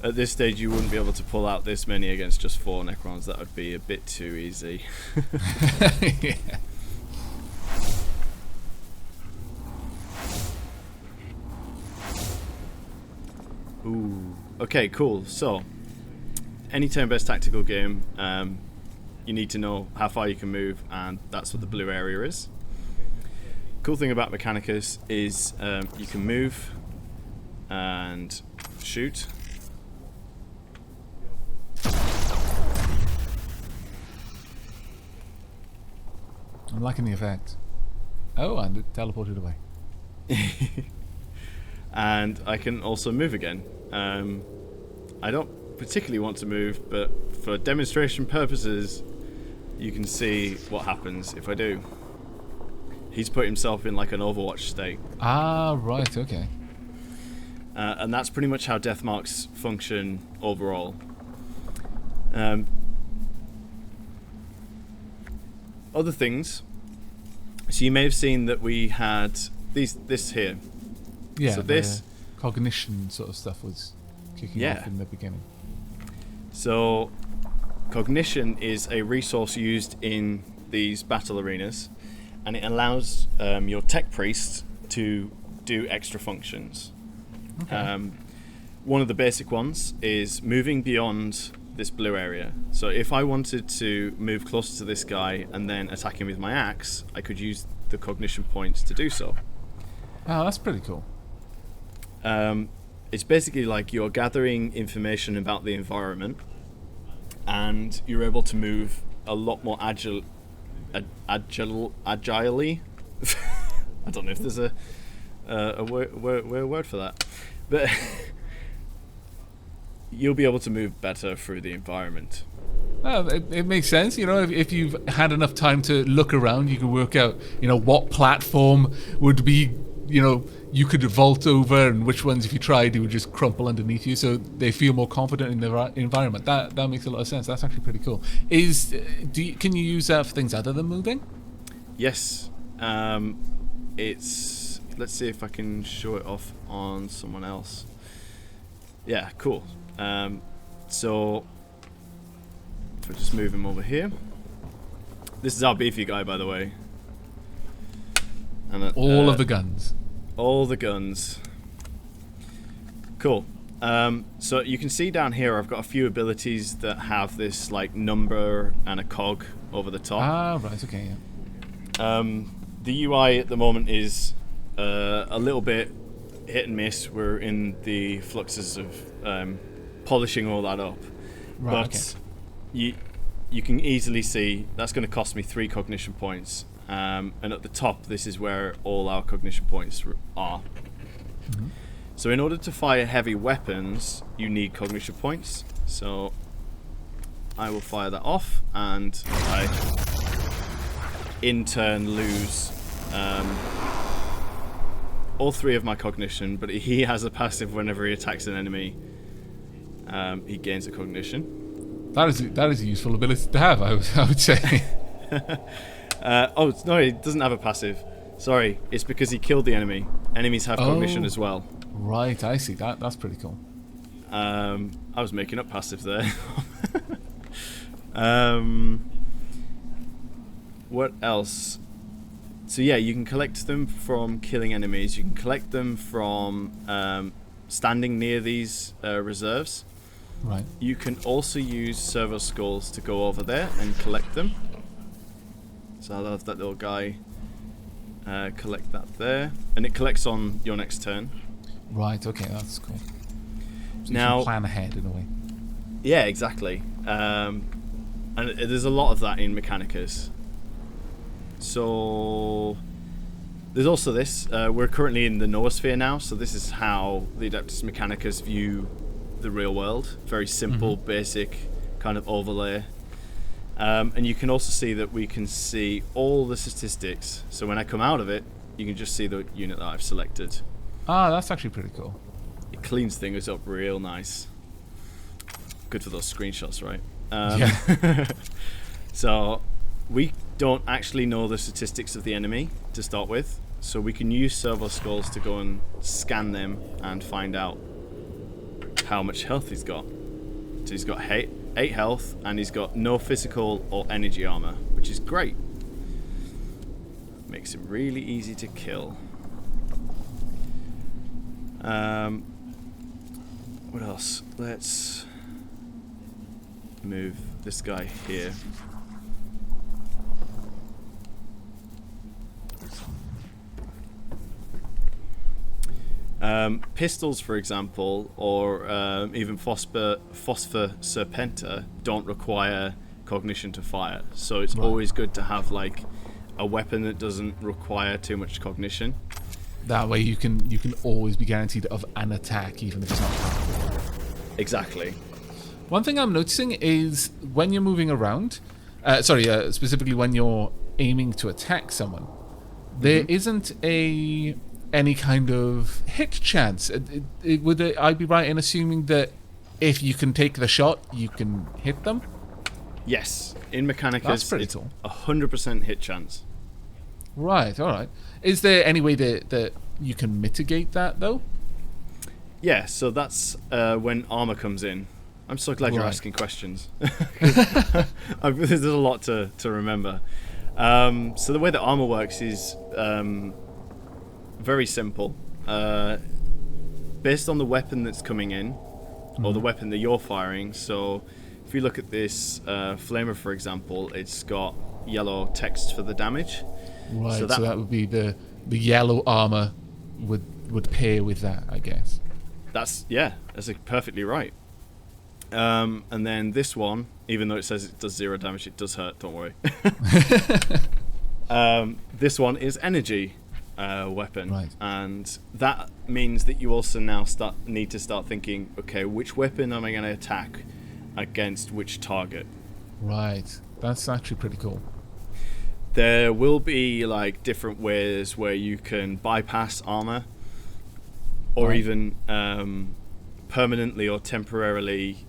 at this stage you wouldn't be able to pull out this many against just 4 Necrons. That would be a bit too easy. Yeah. Ooh. Okay, cool. So, any turn-based tactical game, you need to know how far you can move, and that's what the blue area is. Cool thing about Mechanicus is you can move and shoot. I'm liking the effect. Oh, and it teleported away. And I can also move again. I don't particularly want to move, but for demonstration purposes, you can see what happens if I do. He's put himself in like an Overwatch state. Ah, right, okay. And that's pretty much how death marks function overall. Other things. So you may have seen that we had this here. Yeah, So this cognition sort of stuff was kicking off in the beginning. So cognition is a resource used in these battle arenas, and it allows your tech priests to do extra functions. Okay. One of the basic ones is moving beyond this blue area. So if I wanted to move closer to this guy and then attack him with my axe, I could use the cognition points to do so. Oh, that's pretty cool. It's basically like you're gathering information about the environment, and you're able to move a lot more agilely. I don't know if there's a word for that, but you'll be able to move better through the environment. Oh, it makes sense. You know, if you've had enough time to look around, you can work out, you know, what platform would be, you know, you could vault over, and which ones, if you tried, it would just crumple underneath you. So they feel more confident in their environment. That makes a lot of sense. That's actually pretty cool. Can you use that for things other than moving? Yes. Let's see if I can show it off on someone else. Yeah, cool. So if I just move him over here. This is our beefy guy, by the way. And all of the guns. All the guns. Cool. So you can see down here I've got a few abilities that have this like number and a cog over the top. Ah, right, okay, yeah. The UI at the moment is a little bit hit and miss. We're in the fluxes of polishing all that up. Right, but you can easily see that's going to cost me 3 cognition points. And at the top, this is where all our cognition points are. Mm-hmm. So in order to fire heavy weapons, you need cognition points. So I will fire that off, and I in turn lose all 3 of my cognition, but he has a passive whenever he attacks an enemy. He gains a cognition. That is a useful ability to have, I would say. Oh no, he doesn't have a passive. Sorry, it's because he killed the enemy. Enemies have cognition as well. Right, I see. That's pretty cool. I was making up passive there. What else? So yeah, you can collect them from killing enemies. You can collect them from standing near these reserves. Right. You can also use servo skulls to go over there and collect them. So I'll have that little guy collect that there, and it collects on your next turn. Right. Okay, that's cool. So Now, you can plan ahead in a way. Yeah, exactly. And there's a lot of that in Mechanicus. So there's also this. We're currently in the Noosphere now, so this is how the Adeptus Mechanicus view the real world. Very simple, basic kind of overlay. And you can also see that we can see all the statistics. So when I come out of it, you can just see the unit that I've selected. Ah, that's actually pretty cool. It cleans things up real nice. Good for those screenshots, right? Yeah. So we don't actually know the statistics of the enemy to start with. So we can use servo skulls to go and scan them and find out how much health he's got. So he's got 8 health, and he's got no physical or energy armor, which is great. Makes him really easy to kill. What else? Let's move this guy here. Pistols, for example, or even Phosphor Serpenta don't require cognition to fire. So it's always good to have like a weapon that doesn't require too much cognition. That way you can always be guaranteed of an attack, even if it's not powerful. Exactly. One thing I'm noticing is when you're moving around, specifically when you're aiming to attack someone, there isn't any kind of hit chance. Would I be right in assuming that if you can take the shot, you can hit them? Yes. In Mechanicus, That's pretty it's cool. 100% hit chance. Right. All right. Is there any way that you can mitigate that though? Yeah, so that's when armor comes in. I'm so glad you're Right. asking questions. There's a lot to remember. So the way that armor works is very simple. Based on the weapon that's coming in, or the weapon that you're firing. So if you look at this flamer, for example, it's got yellow text for the damage. Right. So So that would be the yellow armor would pair with that, I guess. That's perfectly right. And then this one, even though it says it does 0 damage, it does hurt, don't worry. This one is energy weapon. Right. And that means that you also now need to start thinking, okay, which weapon am I going to attack against which target? Right. That's actually pretty cool. There will be like different ways where you can bypass armor, or Right. even permanently or temporarily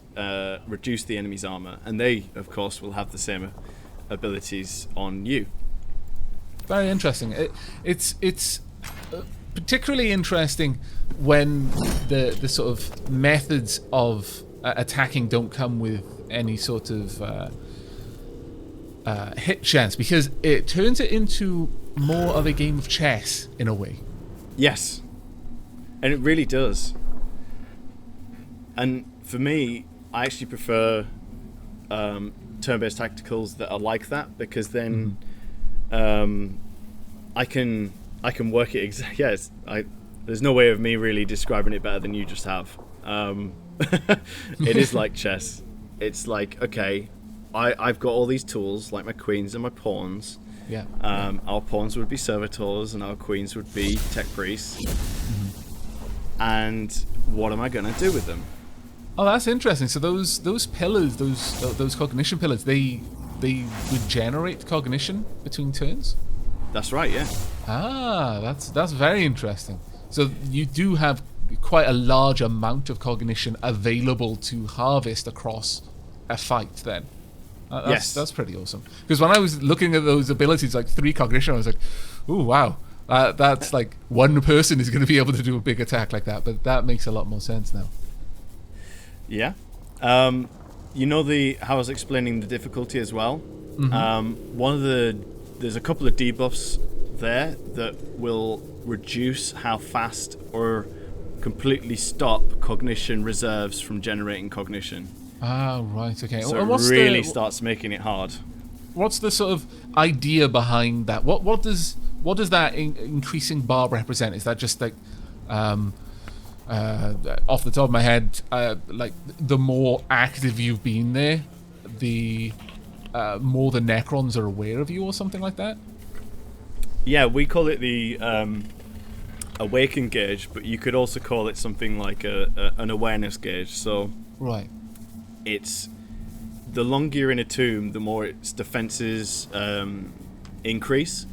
reduce the enemy's armor, and they, of course, will have the same abilities on you. Very interesting. It's particularly interesting when the sort of methods of attacking don't come with any sort of hit chance, because it turns it into more of a game of chess in a way. Yes, and it really does. And for me, I actually prefer turn-based tacticals that are like that, because then I can work it there's no way of me really describing it better than you just have. It is like chess. It's like, okay, I've got all these tools, like my queens and my pawns. Yeah. Our pawns would be servitors and our queens would be tech priests. And what am I going to do with them? Oh, that's interesting. So those pillars, those cognition pillars, they regenerate cognition between turns? That's right, yeah. Ah, that's very interesting. So you do have quite a large amount of cognition available to harvest across a fight then. Yes. That's pretty awesome. Because when I was looking at those abilities, like 3 cognition, I was like, ooh, wow. That's like one person is going to be able to do a big attack like that. But that makes a lot more sense now. Yeah. You know how I was explaining the difficulty as well? There's a couple of debuffs there that will reduce how fast or completely stop cognition reserves from generating cognition. Ah, right, okay. So And it really starts making it hard. What's the sort of idea behind that? What does that increasing bar represent? Is that just like off the top of my head, like the more active you've been there, the more the Necrons are aware of you, or something like that? Yeah, we call it the awaken gauge, but you could also call it something like an awareness gauge. So Right. it's the longer you're in a tomb, the more its defenses increase.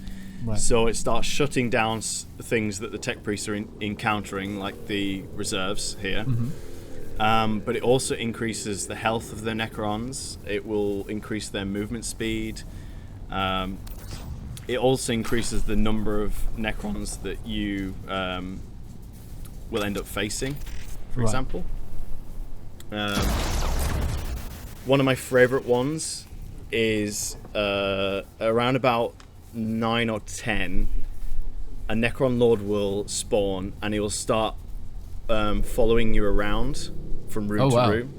Right. So it starts shutting down things that the tech priests are encountering, like the reserves here. But it also increases the health of the Necrons. It will increase their movement speed. It also increases the number of Necrons that you will end up facing, for Right. example. One of my favorite ones is around about 9 or 10, a Necron Lord will spawn and he will start following you around from room to room.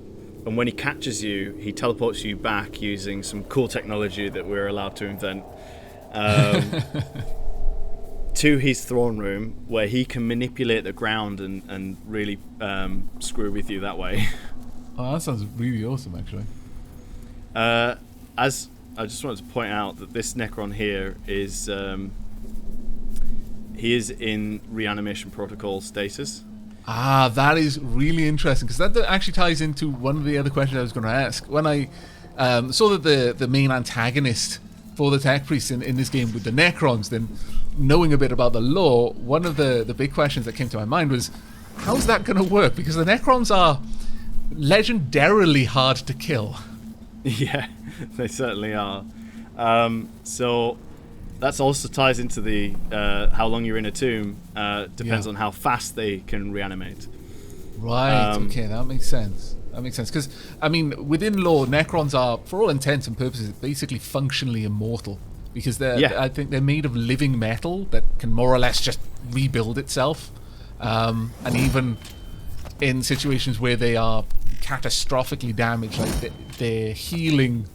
And when he catches you, he teleports you back using some cool technology that we're allowed to invent to his throne room, where he can manipulate the ground and really screw with you that way. Oh, that sounds really awesome, actually. As I just wanted to point out that this Necron here is he is in reanimation protocol status. Ah, that is really interesting, because that actually ties into one of the other questions I was going to ask. When I saw that the main antagonist for the tech priests in this game with the Necrons, then knowing a bit about the lore, one of the big questions that came to my mind was, how's that going to work? Because the Necrons are legendarily hard to kill. Yeah, they certainly are. So That's also ties into the how long you're in a tomb. Depends on how fast they can reanimate. Right. Okay, that makes sense. Because I mean, within lore, Necrons are, for all intents and purposes, basically functionally immortal. Because I think they're made of living metal that can more or less just rebuild itself. And even in situations where they are catastrophically damaged, like their healing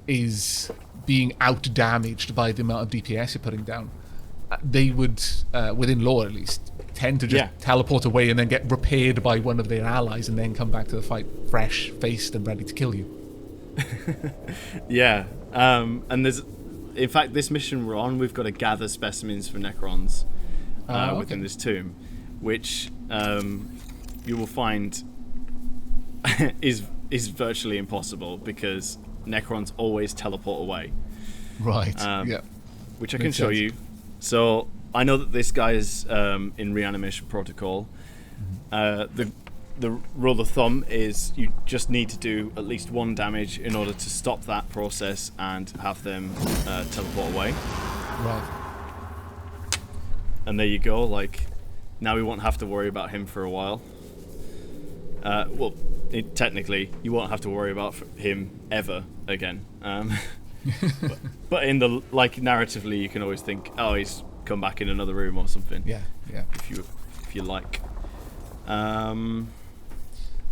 is being out-damaged by the amount of DPS you're putting down, they would, within lore at least, tend to just teleport away and then get repaired by one of their allies and then come back to the fight fresh-faced and ready to kill you. Yeah. And there's... In fact, this mission we're on, we've got to gather specimens for Necrons within this tomb, which you will find is virtually impossible because Necrons always teleport away. Right. Which I can show you. So I know that this guy is in reanimation protocol. The rule of thumb is you just need to do at least 1 damage in order to stop that process and have them teleport away. Right. And there you go. Like, now we won't have to worry about him for a while. Technically, you won't have to worry about him ever again. But in the narratively, you can always think, oh, he's come back in another room or something. Yeah. If you like.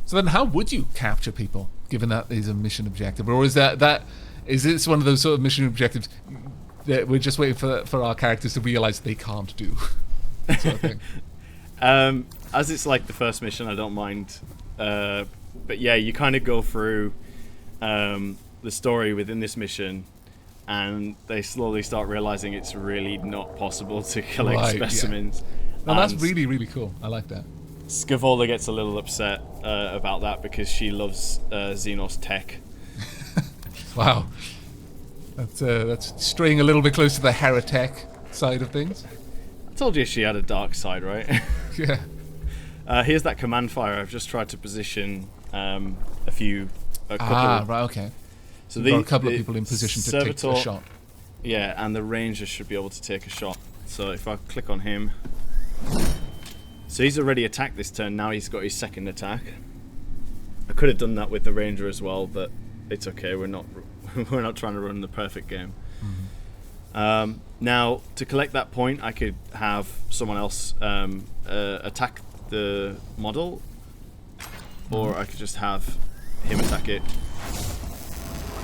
So then, how would you capture people, given that is a mission objective, or is is this one of those sort of mission objectives that we're just waiting for our characters to realise they can't do, sort of thing? As it's like the first mission, I don't mind. But yeah, you kind of go through the story within this mission, and they slowly start realising it's really not possible to collect specimens. Yeah. No, that's really, really cool. I like that. Scavola gets a little upset about that because she loves Xenos tech. Wow. That's straying a little bit close to the heretic side of things. I told you she had a dark side, right? Yeah. Here's that command fire. I've just tried to position a couple. Right, okay. So got a couple of people in position to take a shot. Yeah, and the ranger should be able to take a shot. So if I click on him... So he's already attacked this turn, now he's got his second attack. I could have done that with the ranger as well, but it's okay, we're not trying to run the perfect game. Mm-hmm. Now, to collect that point, I could have someone else attack the model, or I could just have him attack it.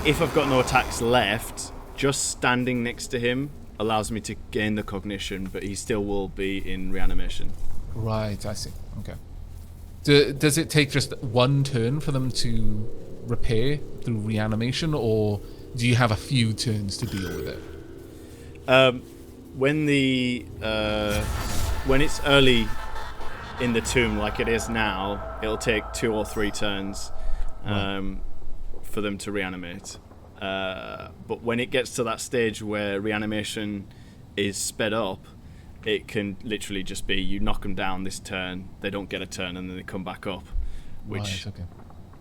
If I've got no attacks left, just standing next to him allows me to gain the cognition, but he still will be in reanimation. Right, I see. Okay. Does it take just 1 turn for them to repair through reanimation, or do you have a few turns to deal with it? When it's early in the tomb, like it is now, it'll take 2 or 3 turns for them to reanimate. But when it gets to that stage where reanimation is sped up, it can literally just be you knock them down this turn, they don't get a turn, and then they come back up, which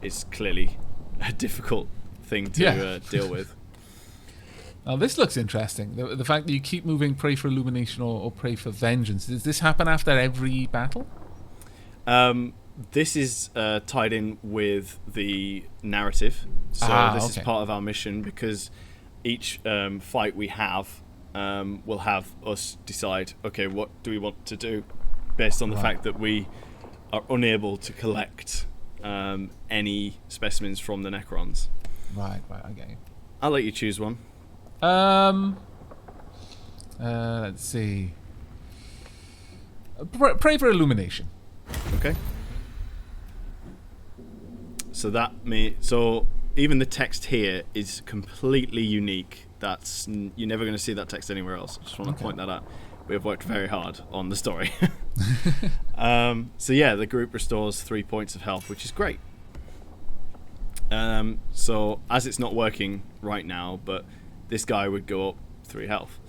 is clearly a difficult thing to deal with. Now this looks interesting. The fact that you keep moving Pray for Illumination or Pray for Vengeance. Does this happen after every battle? This is tied in with the narrative. So this is part of our mission, because each fight we have will have us decide, okay, what do we want to do based on the fact that we are unable to collect any specimens from the Necrons. Right, I get you. I'll let you choose one. Let's see. Pray for Illumination. Okay. So even the text here is completely unique. You're never going to see that text anywhere else. I just want to point that out. We have worked very hard on the story. So yeah, the group restores 3 points of health, which is great. So as it's not working right now, but this guy would go up 3 health.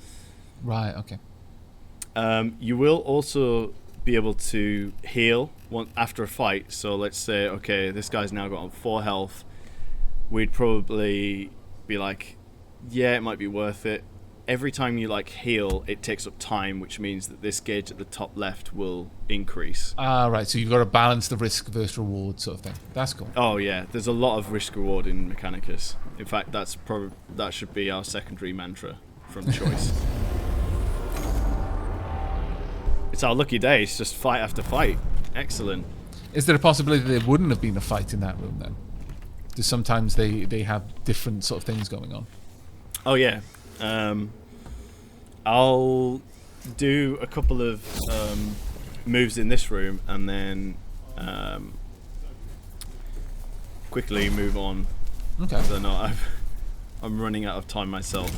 Right, okay. You will also be able to heal after a fight. So let's say, okay, this guy's now got 4 health. We'd probably be like, yeah, it might be worth it. every time you like heal, it takes up time, which means that this gauge at the top left will increase. Right. So you've got to balance the risk versus reward sort of thing. That's cool. Oh yeah, there's a lot of risk reward in Mechanicus. In fact, that should be our secondary mantra from choice. It's our lucky day. It's just fight after fight. Excellent. Is there a possibility there wouldn't have been a fight in that room then? Because sometimes they have different sort of things going on. Oh yeah. I'll do a couple of moves in this room and then quickly move on. Okay. So no, I'm running out of time myself.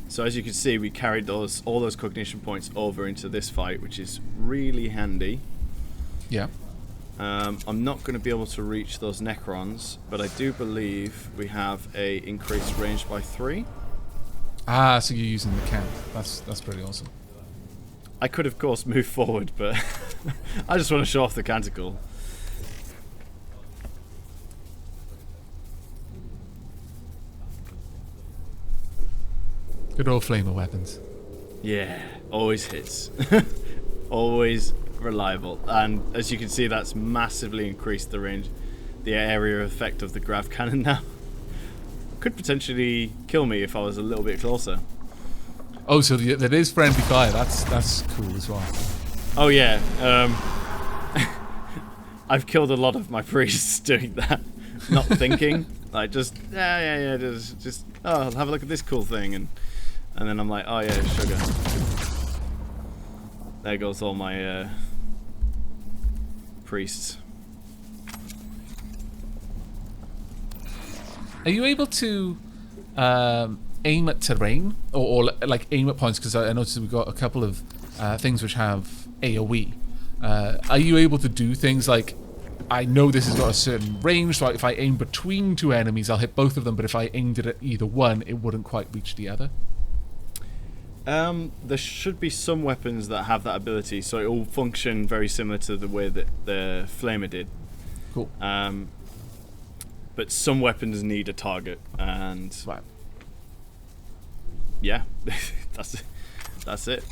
So as you can see, we carried all those cognition points over into this fight, which is really handy. Yeah. I'm not going to be able to reach those Necrons, but I do believe we have a increased range by 3. So you're using the camp. That's pretty awesome. I could, of course, move forward, but I just want to show off the canticle. Good old flamer weapons. Yeah, always hits. Always reliable. And as you can see, that's massively increased the range, the area effect of the grav cannon now. Could potentially kill me if I was a little bit closer. Oh, so that is friendly fire. That's cool as well. Oh yeah. I've killed a lot of my priests doing that, not thinking. Like just just I'll have a look at this cool thing, and then I'm like, oh yeah, sugar. There goes all my priests. Are you able to aim at terrain or like aim at points? Because I noticed we've got a couple of things which have AoE. Are you able to do things like, I know this has got a certain range, so if I aim between two enemies, I'll hit both of them, but if I aimed it at either one, it wouldn't quite reach the other? There should be some weapons that have that ability, so it will function very similar to the way that the Flamer did. Cool. But some weapons need a target, and right. Yeah, that's it.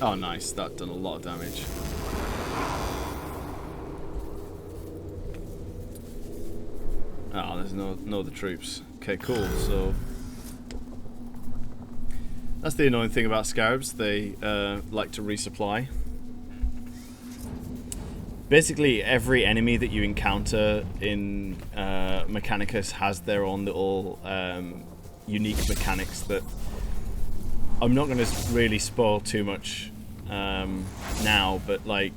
Oh, nice! That done a lot of damage. Oh, there's no other troops. Okay, cool. So that's the annoying thing about Scarabs. They like to resupply. Basically, every enemy that you encounter in Mechanicus has their own little unique mechanics that I'm not going to really spoil too much now, but like,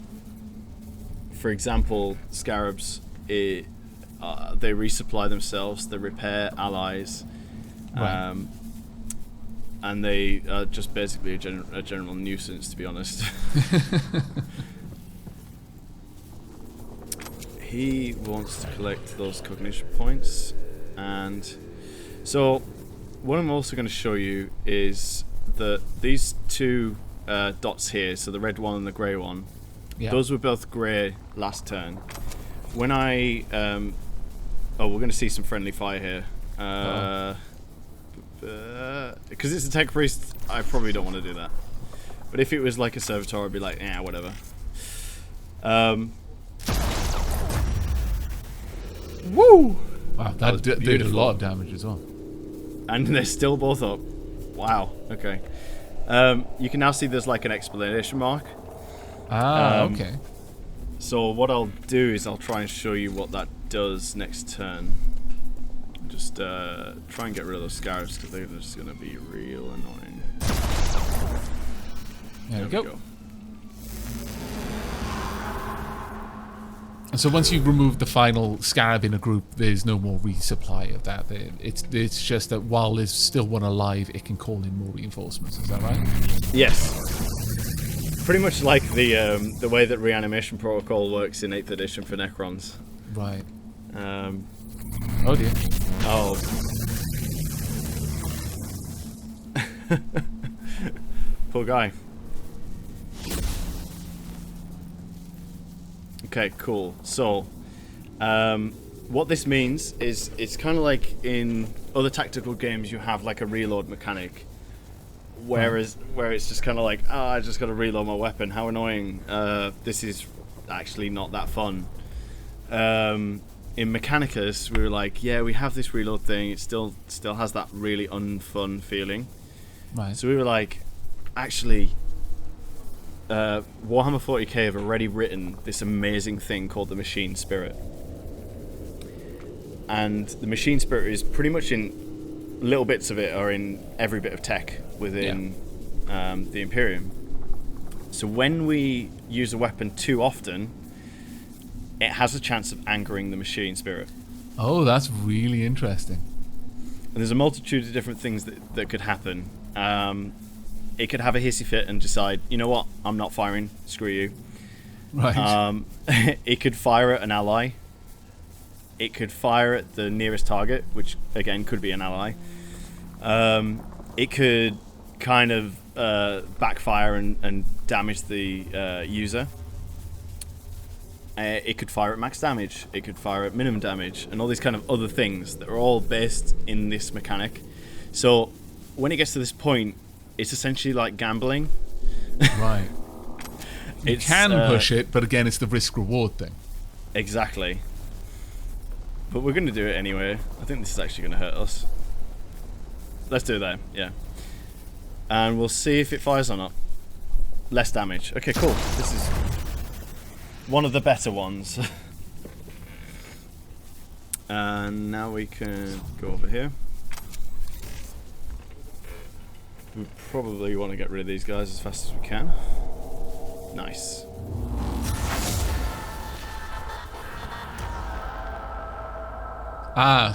for example, Scarabs, they resupply themselves, they repair allies, right. And they are just basically a general nuisance, to be honest. He wants to collect those cognition points, and so what I'm also going to show you is that these two dots here, so the red one and the grey one, yeah. Those were both grey last turn. When I oh, we're going to see some friendly fire here, because it's a tech priest, I probably don't want to do that, but if it was like a servitor, I'd be like, yeah, whatever. Woo! Wow, that did a lot of damage as well. And they're still both up. Wow, okay. You can now see there's like an explanation mark. Okay. So what I'll do is I'll try and show you what that does next turn. Just try and get rid of those scarabs because they're just going to be real annoying. There we go. And so once you've removed the final scarab in a group, there's no more resupply of that. It's just that while there's still one alive, it can call in more reinforcements. Is that right? Yes. Pretty much like the way that reanimation protocol works in 8th edition for Necrons. Right. Oh dear. Oh. Poor guy. Okay, cool. So, what this means is it's kind of like in other tactical games you have like a reload mechanic, where it's just kind of like, I just got to reload my weapon. How annoying! This is actually not that fun. In Mechanicus, we were like, yeah, we have this reload thing. It still has that really unfun feeling. Right. So we were like, actually, Warhammer 40k have already written this amazing thing called the Machine Spirit. And the Machine Spirit is pretty much in little bits of it are in every bit of tech within the Imperium. So when we use a weapon too often, it has a chance of angering the Machine Spirit. Oh, that's really interesting. And there's a multitude of different things that could happen. It could have a hissy fit and decide, you know what, I'm not firing, screw you. Right. It could fire at an ally. It could fire at the nearest target, which again could be an ally. It could kind of backfire and damage the user. It could fire at max damage. It could fire at minimum damage, and all these kind of other things that are all based in this mechanic. So when it gets to this point, it's essentially like gambling. Right. You can push it, but again, it's the risk-reward thing. Exactly. But we're going to do it anyway. I think this is actually going to hurt us. Let's do it there, yeah. And we'll see if it fires or not. Less damage. Okay, cool. This is one of the better ones. And now we can go over here. We probably want to get rid of these guys as fast as we can. Nice.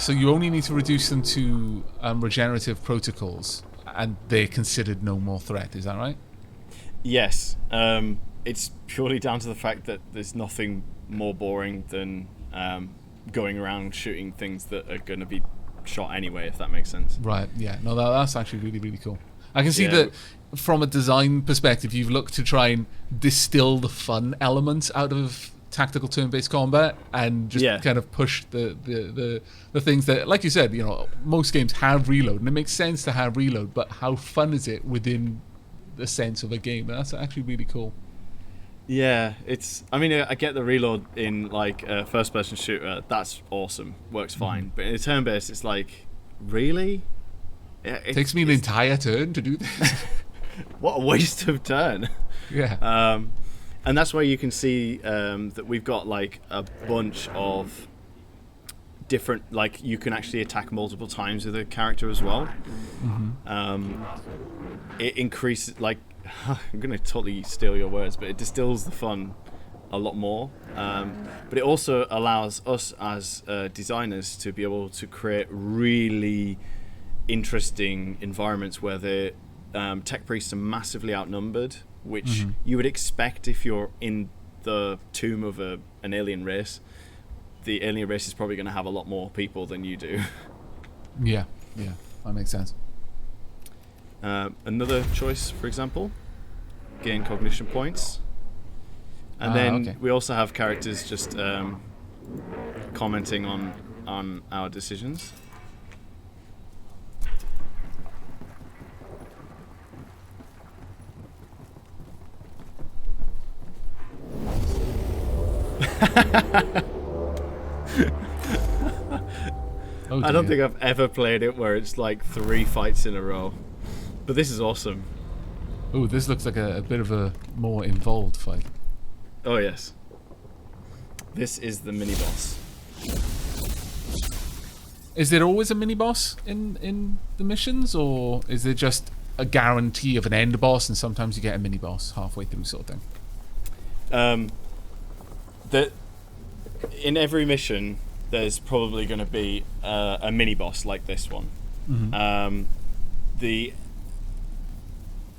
So you only need to reduce them to regenerative protocols, and they're considered no more threat, is that right? Yes. It's purely down to the fact that there's nothing more boring than going around shooting things that are going to be shot anyway, if that makes sense. Right, yeah. No, that's actually really, really cool. I can see that from a design perspective, you've looked to try and distill the fun elements out of tactical turn-based combat and just kind of push the things that, like you said, most games have reload, and it makes sense to have reload, but how fun is it within the sense of a game? That's actually really cool. Yeah, I get the reload in like a first-person shooter. That's awesome, works fine. But in a turn-based, it's like, really? It takes me an entire turn to do this. What a waste of turn. Yeah. And that's where you can see that we've got like a bunch of different, like you can actually attack multiple times with a character as well. It increases, like, I'm going to totally steal your words, but it distills the fun a lot more. But it also allows us as designers to be able to create really interesting environments where the tech priests are massively outnumbered, which you would expect if you're in the tomb of an alien race. The alien race is probably going to have a lot more people than you do. Yeah, that makes sense. Another choice, for example, gain cognition points. And then we also have characters just commenting on our decisions. I don't think I've ever played it where it's like 3 fights in a row, but this is awesome. Oh, this looks like a bit of a more involved fight. Oh yes, this is the mini boss. Is there always a mini boss in the missions, or is there just a guarantee of an end boss and sometimes you get a mini boss halfway through, sort of thing? In every mission there's probably going to be a mini boss like this one.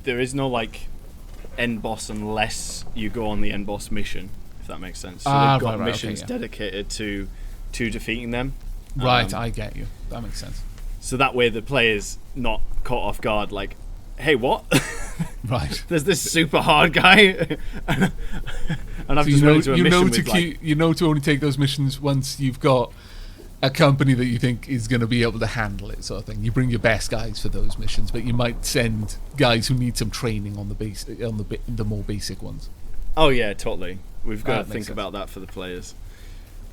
There is no like end boss unless you go on the end boss mission, if that makes sense. So they've got missions dedicated to defeating them. Right, I get you. That makes sense. So that way the player's not caught off guard, like, hey, what? Right. There's this super hard guy, and I've just run into a mission with you know to only take those missions once you've got a company that you think is going to be able to handle it, sort of thing. You bring your best guys for those missions, but you might send guys who need some training on the more basic ones. Oh yeah, totally. We've got to think sense. about that for the players.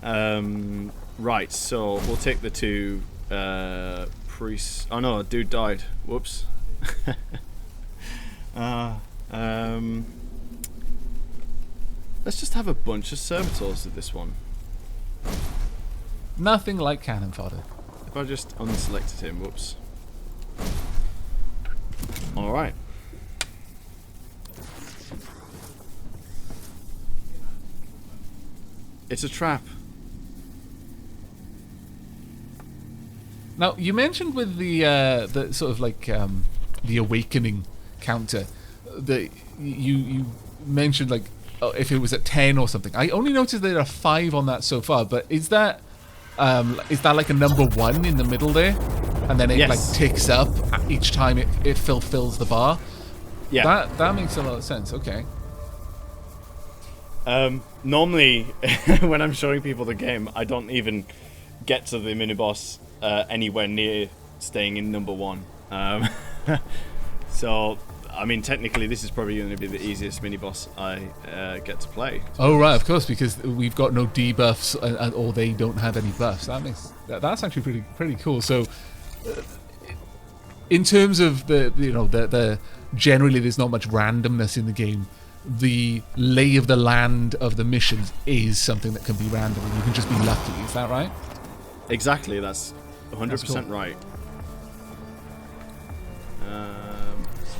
Right, so we'll take the 2 priests. Oh no, a dude died. Whoops. Let's just have a bunch of servitors with this one. Nothing like cannon fodder. If I just unselected him, whoops. Alright. It's a trap. Now, you mentioned with the sort of like the awakening counter that you mentioned like if it was at 10 or something. I only noticed there are 5 on that so far, but is that like a number 1 in the middle there, and then it Yes. like ticks up each time it fulfills the bar? Yeah. That makes a lot of sense. Okay. Normally, when I'm showing people the game, I don't even get to the mini-boss anywhere near staying in number 1. So, I mean, technically, this is probably going to be the easiest mini-boss I get to play. Oh, right, of course, because we've got no debuffs, or they don't have any buffs. That's actually pretty cool. So, in terms of the generally, there's not much randomness in the game. The lay of the land of the missions is something that can be random, and you can just be lucky. Is that right? Exactly, that's 100% That's cool. right. That's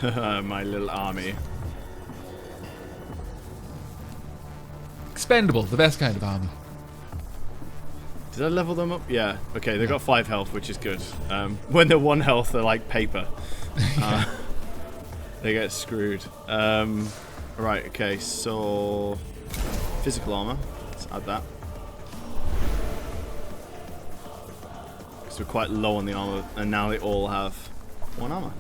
right. My little army. Expendable, the best kind of army. Did I level them up? Yeah. Okay, they've got 5 health, which is good. When they're 1 health, they're like paper. They get screwed. Right, okay, so... physical armor. Let's add that. Because we're quite low on the armor, and now they all have 1 armor.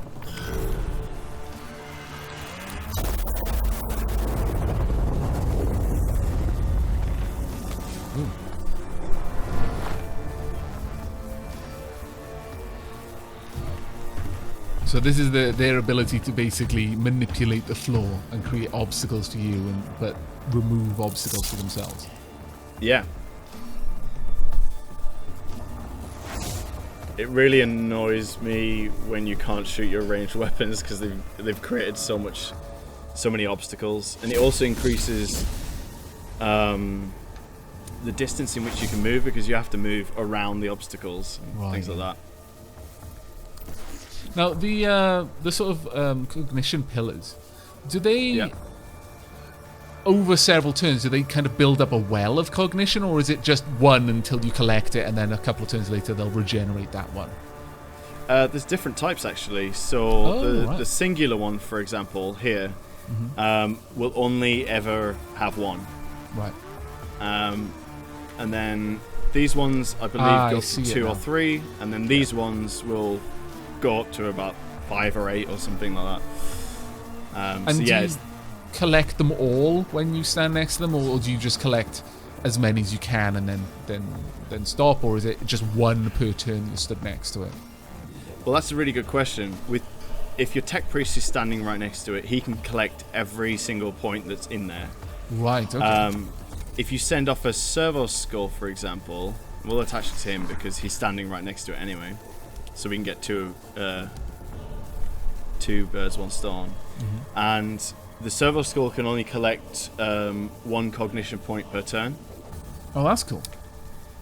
So this is their ability to basically manipulate the floor and create obstacles to you, but remove obstacles to themselves. Yeah. It really annoys me when you can't shoot your ranged weapons because they've created so many obstacles, and it also increases the distance in which you can move because you have to move around the obstacles and things like that. Now the sort of cognition pillars, do they over several turns, do they kind of build up a well of cognition, or is it just 1 until you collect it and then a couple of turns later they'll regenerate that 1? There's different types actually. So right. the singular one, for example, here will only ever have 1. Right. And then these ones, I believe, go up to 2 or 3, and then these ones will go up to about 5 or 8 or something like that. And so do you collect them all when you stand next to them, or do you just collect as many as you can and then stop, or is it just 1 per turn you stood next to it? Well, that's a really good question. If your tech priest is standing right next to it, he can collect every single point that's in there. Right, okay. If you send off a servo skull, for example, we'll attach it to him because he's standing right next to it anyway. So we can get 2 birds, 1 stone. Mm-hmm. And the servo skull can only collect 1 cognition point per turn. Oh, that's cool.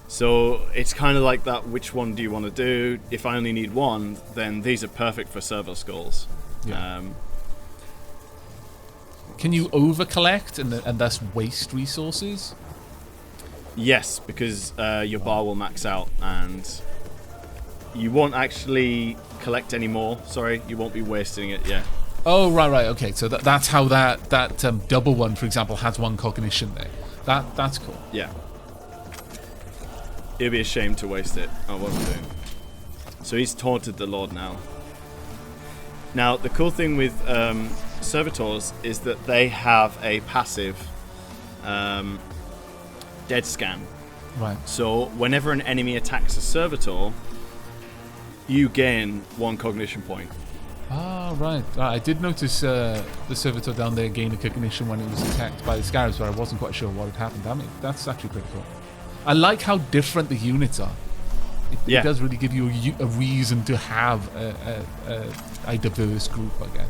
So it's kind of like that, which one do you want to do? If I only need 1, then these are perfect for servo skulls. Yeah. Can you over-collect and thus waste resources? Yes, because your bar will max out and you won't actually collect any more. Sorry, you won't be wasting it, yeah. Oh, right, okay. So that's how that double one, for example, has 1 cognition there. That's cool. Yeah. It'd be a shame to waste it. Oh, what am I doing? So he's taunted the Lord now. Now, the cool thing with servitors is that they have a passive dead scan. Right. So whenever an enemy attacks a servitor, you gain 1 cognition point. Ah, right. I did notice the servitor down there gain a cognition when it was attacked by the scarabs, but I wasn't quite sure what had happened. That's actually pretty cool. I like how different the units are. It does really give you a reason to have a diverse group, I guess.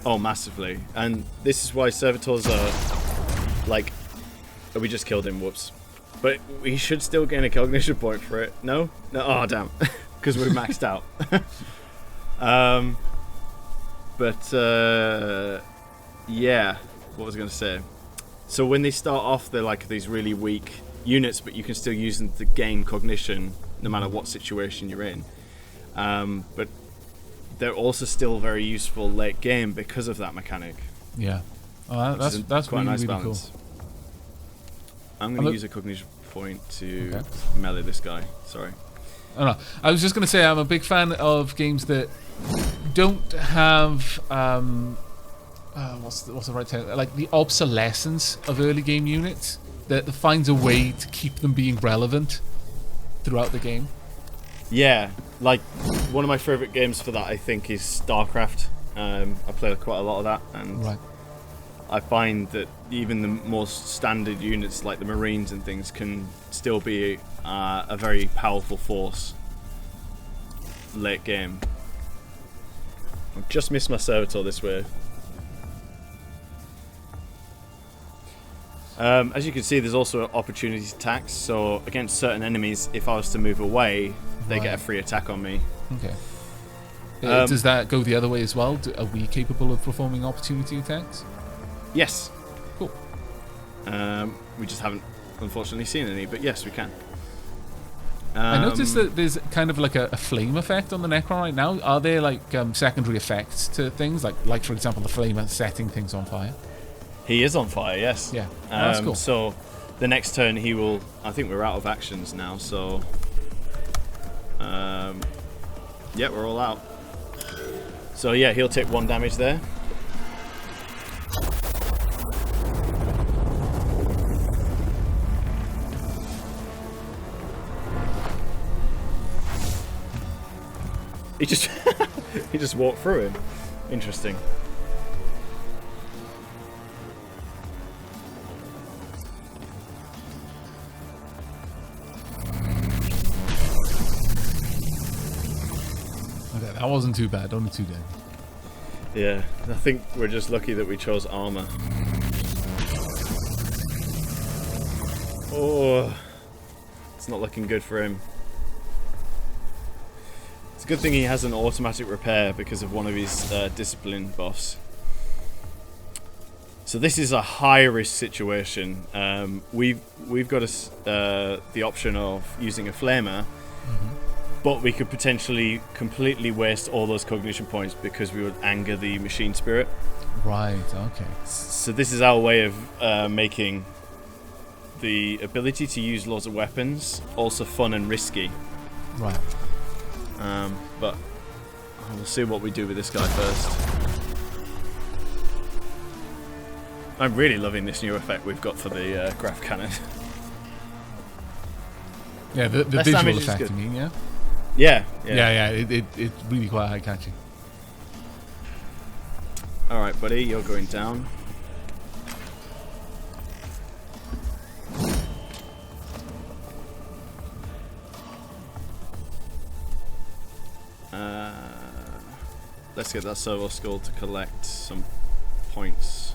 Oh, massively. And this is why servitors are like... Oh, we just killed him, whoops. But we should still gain a cognition point for it. No? No. Oh, damn. Because we're maxed out. Yeah. What was I going to say? So when they start off, they're like these really weak units, but you can still use them to gain cognition no matter what situation you're in. But they're also still very useful late game because of that mechanic. Yeah. Oh, that's quite really, a nice really balance. cool. I'm going to use a cognition point to melee this guy. Sorry. Oh, no. I was just going to say I'm a big fan of games that don't have what's the right term? Like the obsolescence of early game units that finds a way to keep them being relevant throughout the game. Yeah, like one of my favorite games for that I think is StarCraft. I play quite a lot of that, and right. I find that even the more standard units like the Marines and things can still be a very powerful force late game. I've just missed my servitor this way. As you can see, there's also opportunity attacks, so against certain enemies, if I was to move away, they get a free attack on me. Okay. Does that go the other way as well? Are we capable of performing opportunity attacks? Yes. Cool. We just haven't, unfortunately, seen any, but yes, we can. I noticed that there's kind of like a flame effect on the Necron right now. Are there like secondary effects to things? Like for example, the flamer setting things on fire? He is on fire, yes. Yeah, that's cool. So the next turn he will... I think we're out of actions now, so... yeah, we're all out. So yeah, he'll take 1 damage there. He just he just walked through him. Interesting. Okay, that wasn't too bad. Only 2 dead. Yeah, I think we're just lucky that we chose armor. Oh, it's not looking good for him. It's a good thing he has an automatic repair because of one of his discipline buffs. So this is a high risk situation. We've got the option of using a flamer, but we could potentially completely waste all those cognition points because we would anger the machine spirit. Right. Okay. So this is our way of making the ability to use lots of weapons also fun and risky. Right. But we'll see what we do with this guy first. I'm really loving this new effect we've got for the graph cannon. Yeah, the visual effect, you mean, yeah? Yeah. It's really quite eye-catching. Alright, buddy, you're going down. Let's get that servo skull to collect some points.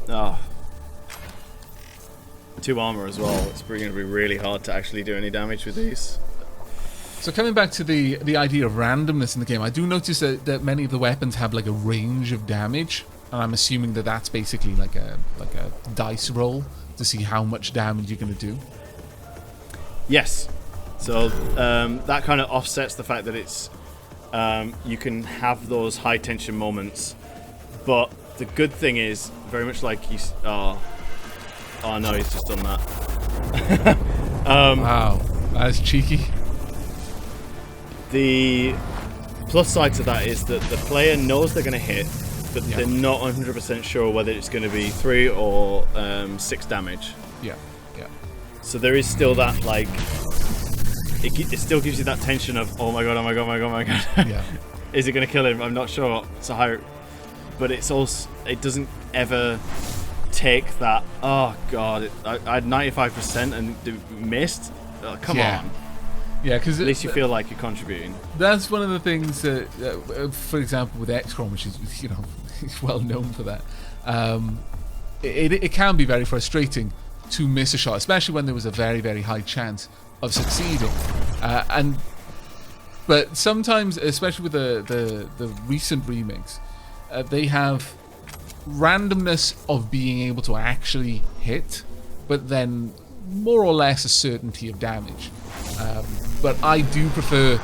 Oh. 2 armor as well. It's going to be really hard to actually do any damage with these. So coming back to the idea of randomness in the game, I do notice that many of the weapons have like a range of damage, and I'm assuming that that's basically like a dice roll to see how much damage you're going to do. Yes. So that kind of offsets the fact that it's you can have those high tension moments. But the good thing is, very much like you. Oh no, he's just done that. Wow, that's cheeky. The plus side to that is that the player knows they're going to hit, but they're not 100% sure whether it's going to be 3 or 6 damage. Yeah. So there is still that, like, it still gives you that tension of, oh my god. Yeah. Is it going to kill him? I'm not sure. It's a high, but it's also, it doesn't ever take that. Oh god, I had 95% and missed. Oh, come on. Yeah, because at least you feel like you're contributing. That's one of the things that, for example, with XCOM, which is it's well known for that. It can be very frustrating to miss a shot, especially when there was a very, very high chance of succeeding. But sometimes, especially with the recent remakes, they have randomness of being able to actually hit, but then more or less a certainty of damage. But I do prefer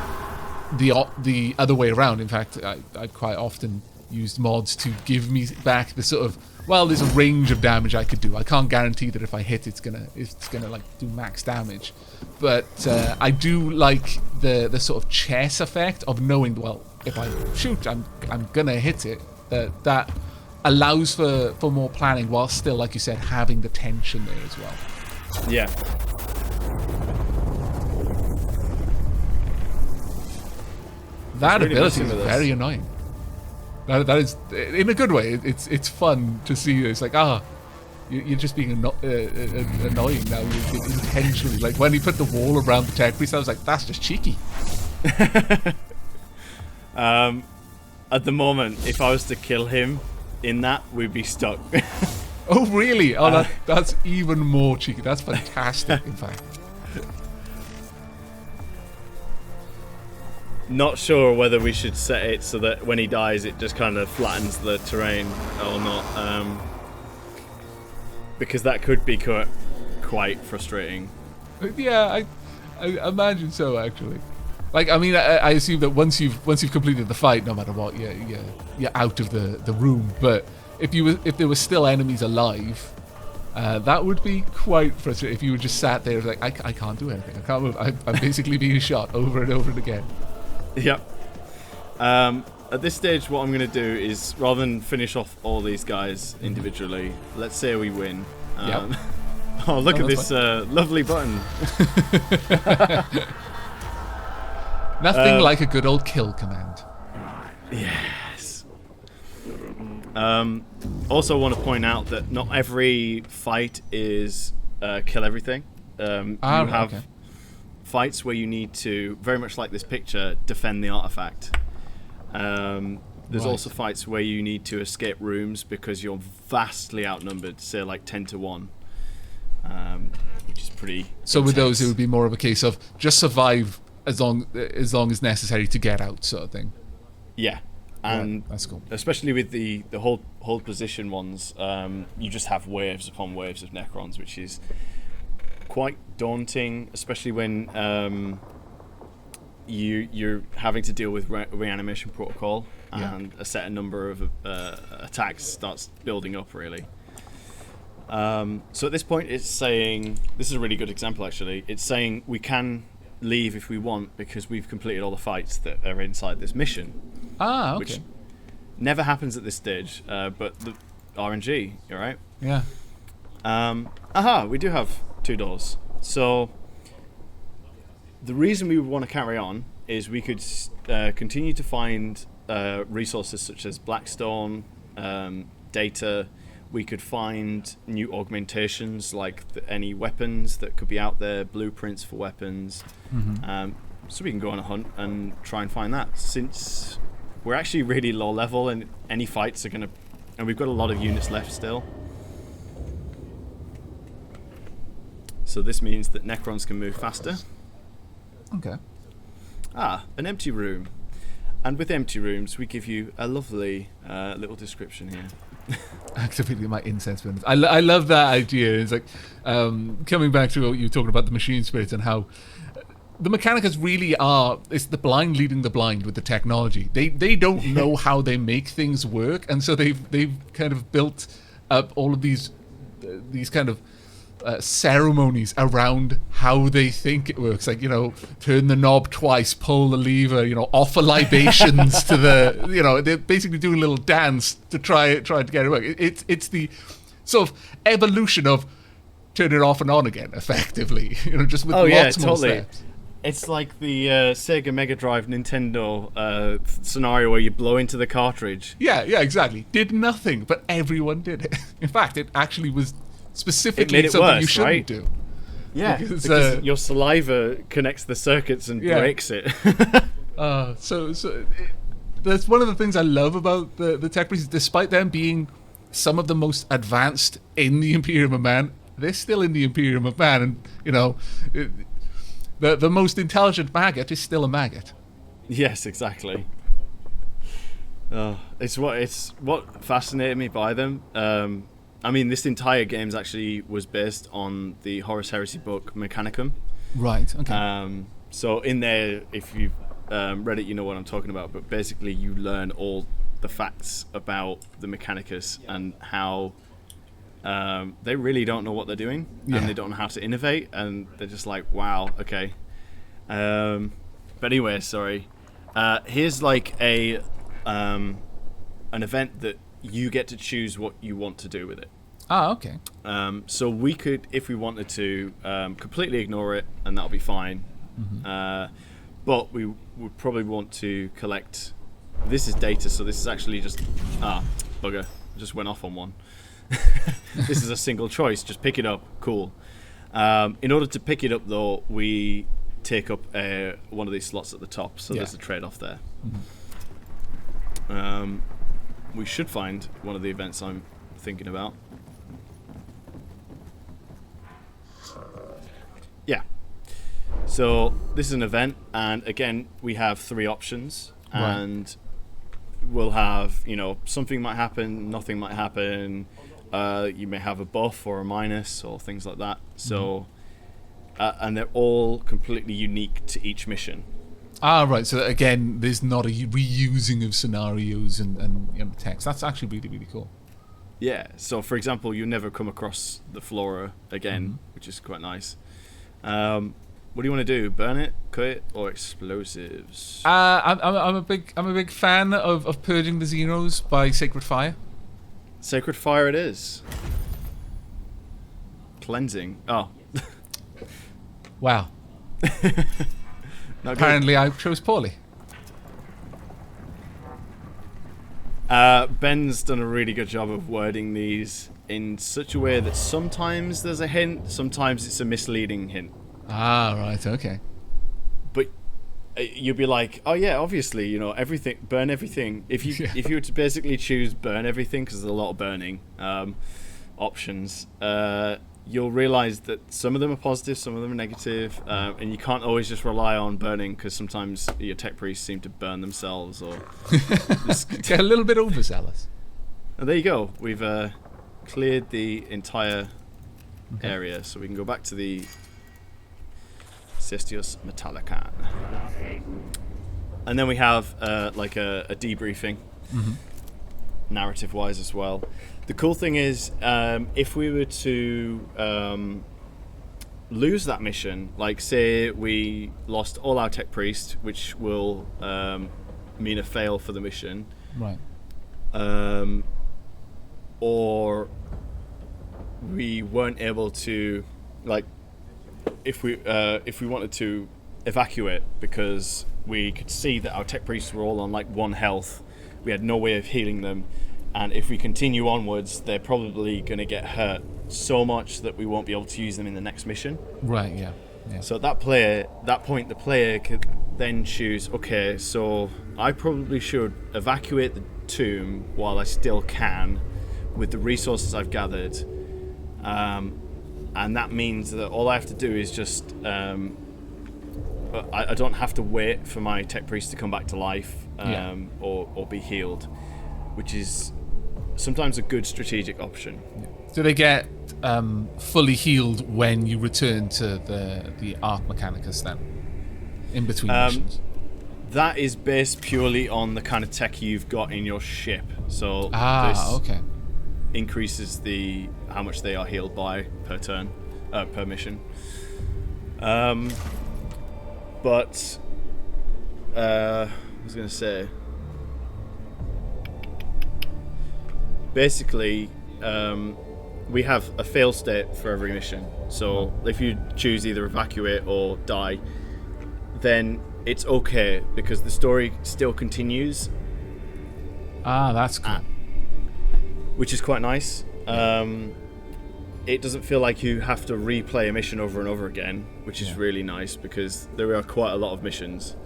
the other way around. In fact, I quite often used mods to give me back the sort of, well, there's a range of damage I could do. I can't guarantee that if I hit, it's gonna like do max damage. But I do like the sort of chess effect of knowing, well, if I shoot, I'm gonna hit it. That allows for more planning, while still, like you said, having the tension there as well. Yeah. That ability is very annoying. That is, in a good way. It's fun to see. It's like, you're just being annoying now. You're intentionally, like when he put the wall around the tech priest, I was like, that's just cheeky. At the moment, if I was to kill him in that, we'd be stuck. Oh really? Oh, that's even more cheeky. That's fantastic. In fact. Not sure whether we should set it so that when he dies it just kind of flattens the terrain or not, because that could be quite frustrating. Yeah, I imagine so, actually. Like, I mean, I assume that once you've completed the fight, no matter what, you're out of the room. But if there were still enemies alive, that would be quite frustrating. If you were just sat there like, I can't do anything, I can't move. I'm basically being shot over and over and again. Yep. At this stage, what I'm going to do is, rather than finish off all these guys individually, let's say we win. Yep. Oh, look at this lovely button. Nothing like a good old kill command. Yes. Also want to point out that not every fight is kill everything. You have fights where you need to, very much like this picture, defend the artifact. There's also fights where you need to escape rooms because you're vastly outnumbered, say like 10 to 1, which is pretty So intense. with those, it would be more of a case of just survive as long as necessary to get out, sort of thing. Yeah. And that's cool. Especially with the hold position ones, you just have waves upon waves of Necrons, which is quite daunting, especially when you're having to deal with reanimation protocol, and a set number of attacks starts building up, really. So at this point, it's saying, this is a really good example, actually. It's saying we can leave if we want because we've completed all the fights that are inside this mission. Okay. Which never happens at this stage, but the RNG, you're right. Yeah. We do have 2 doors. So the reason we would want to carry on is we could continue to find resources such as Blackstone, data. We could find new augmentations like any weapons that could be out there, blueprints for weapons. So we can go on a hunt and try and find that, since we're actually really low level and any fights are going to... And we've got a lot of units left still. So this means that Necrons can move faster. Okay. An empty room. And with empty rooms, we give you a lovely little description here. Activating my incense burners. I love that idea. It's like coming back to what you were talking about, the machine spirits, and how the Mechanicus really are, it's the blind leading the blind with the technology. They don't know how they make things work, and so they've kind of built up all of these kind of ceremonies around how they think it works. Like, turn the knob twice, pull the lever, offer libations to the, they're basically doing a little dance to try to get it work. It's the sort of evolution of turn it off and on again, effectively, just with lots more steps. It's like the Sega Mega Drive Nintendo scenario where you blow into the cartridge. Yeah, exactly. Did nothing, but everyone did it. In fact, it actually was specifically something worse, you shouldn't do. Yeah, because your saliva connects the circuits and breaks it. So that's one of the things I love about the tech priests. Despite them being some of the most advanced in the Imperium of Man, they're still in the Imperium of Man, and the most intelligent maggot is still a maggot. Yes, exactly. It's what fascinated me by them. I mean, this entire game actually was based on the Horus Heresy book Mechanicum. Right. Okay. So in there, if you've read it, you know what I'm talking about. But basically, you learn all the facts about the Mechanicus and how they really don't know what they're doing, and they don't know how to innovate, and they're just like, wow, okay. But anyway, sorry. Here's like an event that you get to choose what you want to do with it. Okay. So we could, if we wanted to, completely ignore it, and that'll be fine. Mm-hmm. But we would probably want to collect. This is data, so this is actually just bugger. I just went off on one. This is a single choice. Just pick it up. Cool. In order to pick it up, though, we take up one of these slots at the top. So there's a trade-off there. Mm-hmm. We should find one of the events I'm thinking about. Yeah. So this is an event, and again, we have 3 options, and we'll have, something might happen, nothing might happen. You may have a buff or a minus or things like that. So, and they're all completely unique to each mission. Right. So again, there's not a reusing of scenarios and text. That's actually really, really cool. Yeah. So, for example, you never come across the flora again, which is quite nice. What do you want to do? Burn it, cut it, or explosives? I'm a big fan of purging the Xenos by Sacred Fire. Sacred Fire it is. Cleansing. Oh. Wow. Apparently I chose poorly. Ben's done a really good job of wording these in such a way that sometimes there's a hint, sometimes it's a misleading hint. Right, okay. But you'll be like, oh yeah, obviously, everything, burn everything. If you were to basically choose burn everything, because there's a lot of burning options, you'll realize that some of them are positive, some of them are negative, and you can't always just rely on burning, because sometimes your tech priests seem to burn themselves or get a little bit overzealous. And there you go. We've cleared the entire area, so we can go back to the Cestius Metallican. And then we have like a debriefing, narrative-wise as well. The cool thing is, if we were to lose that mission, like say we lost all our tech priests, which will mean a fail for the mission, right? Or we weren't able to, like, if we wanted to evacuate because we could see that our tech priests were all on like 1 health, we had no way of healing them, and if we continue onwards, they're probably going to get hurt so much that we won't be able to use them in the next mission. Right. Yeah. So at that point, the player could then choose, okay, so I probably should evacuate the tomb while I still can, with the resources I've gathered, and that means that all I have to do is just I don't have to wait for my tech priest to come back to life or be healed, which is sometimes a good strategic option. Do they get fully healed when you return to the Arc Mechanicus then? in between missions? That is based purely on the kind of tech you've got in your ship. So okay. increases how much they are healed by per turn, per mission. But I was going to say, basically, we have a fail state for every mission. So if you choose either evacuate or die, then it's okay because the story still continues. That's cool. Which is quite nice. It doesn't feel like you have to replay a mission over and over again, which is really nice because there are quite a lot of missions.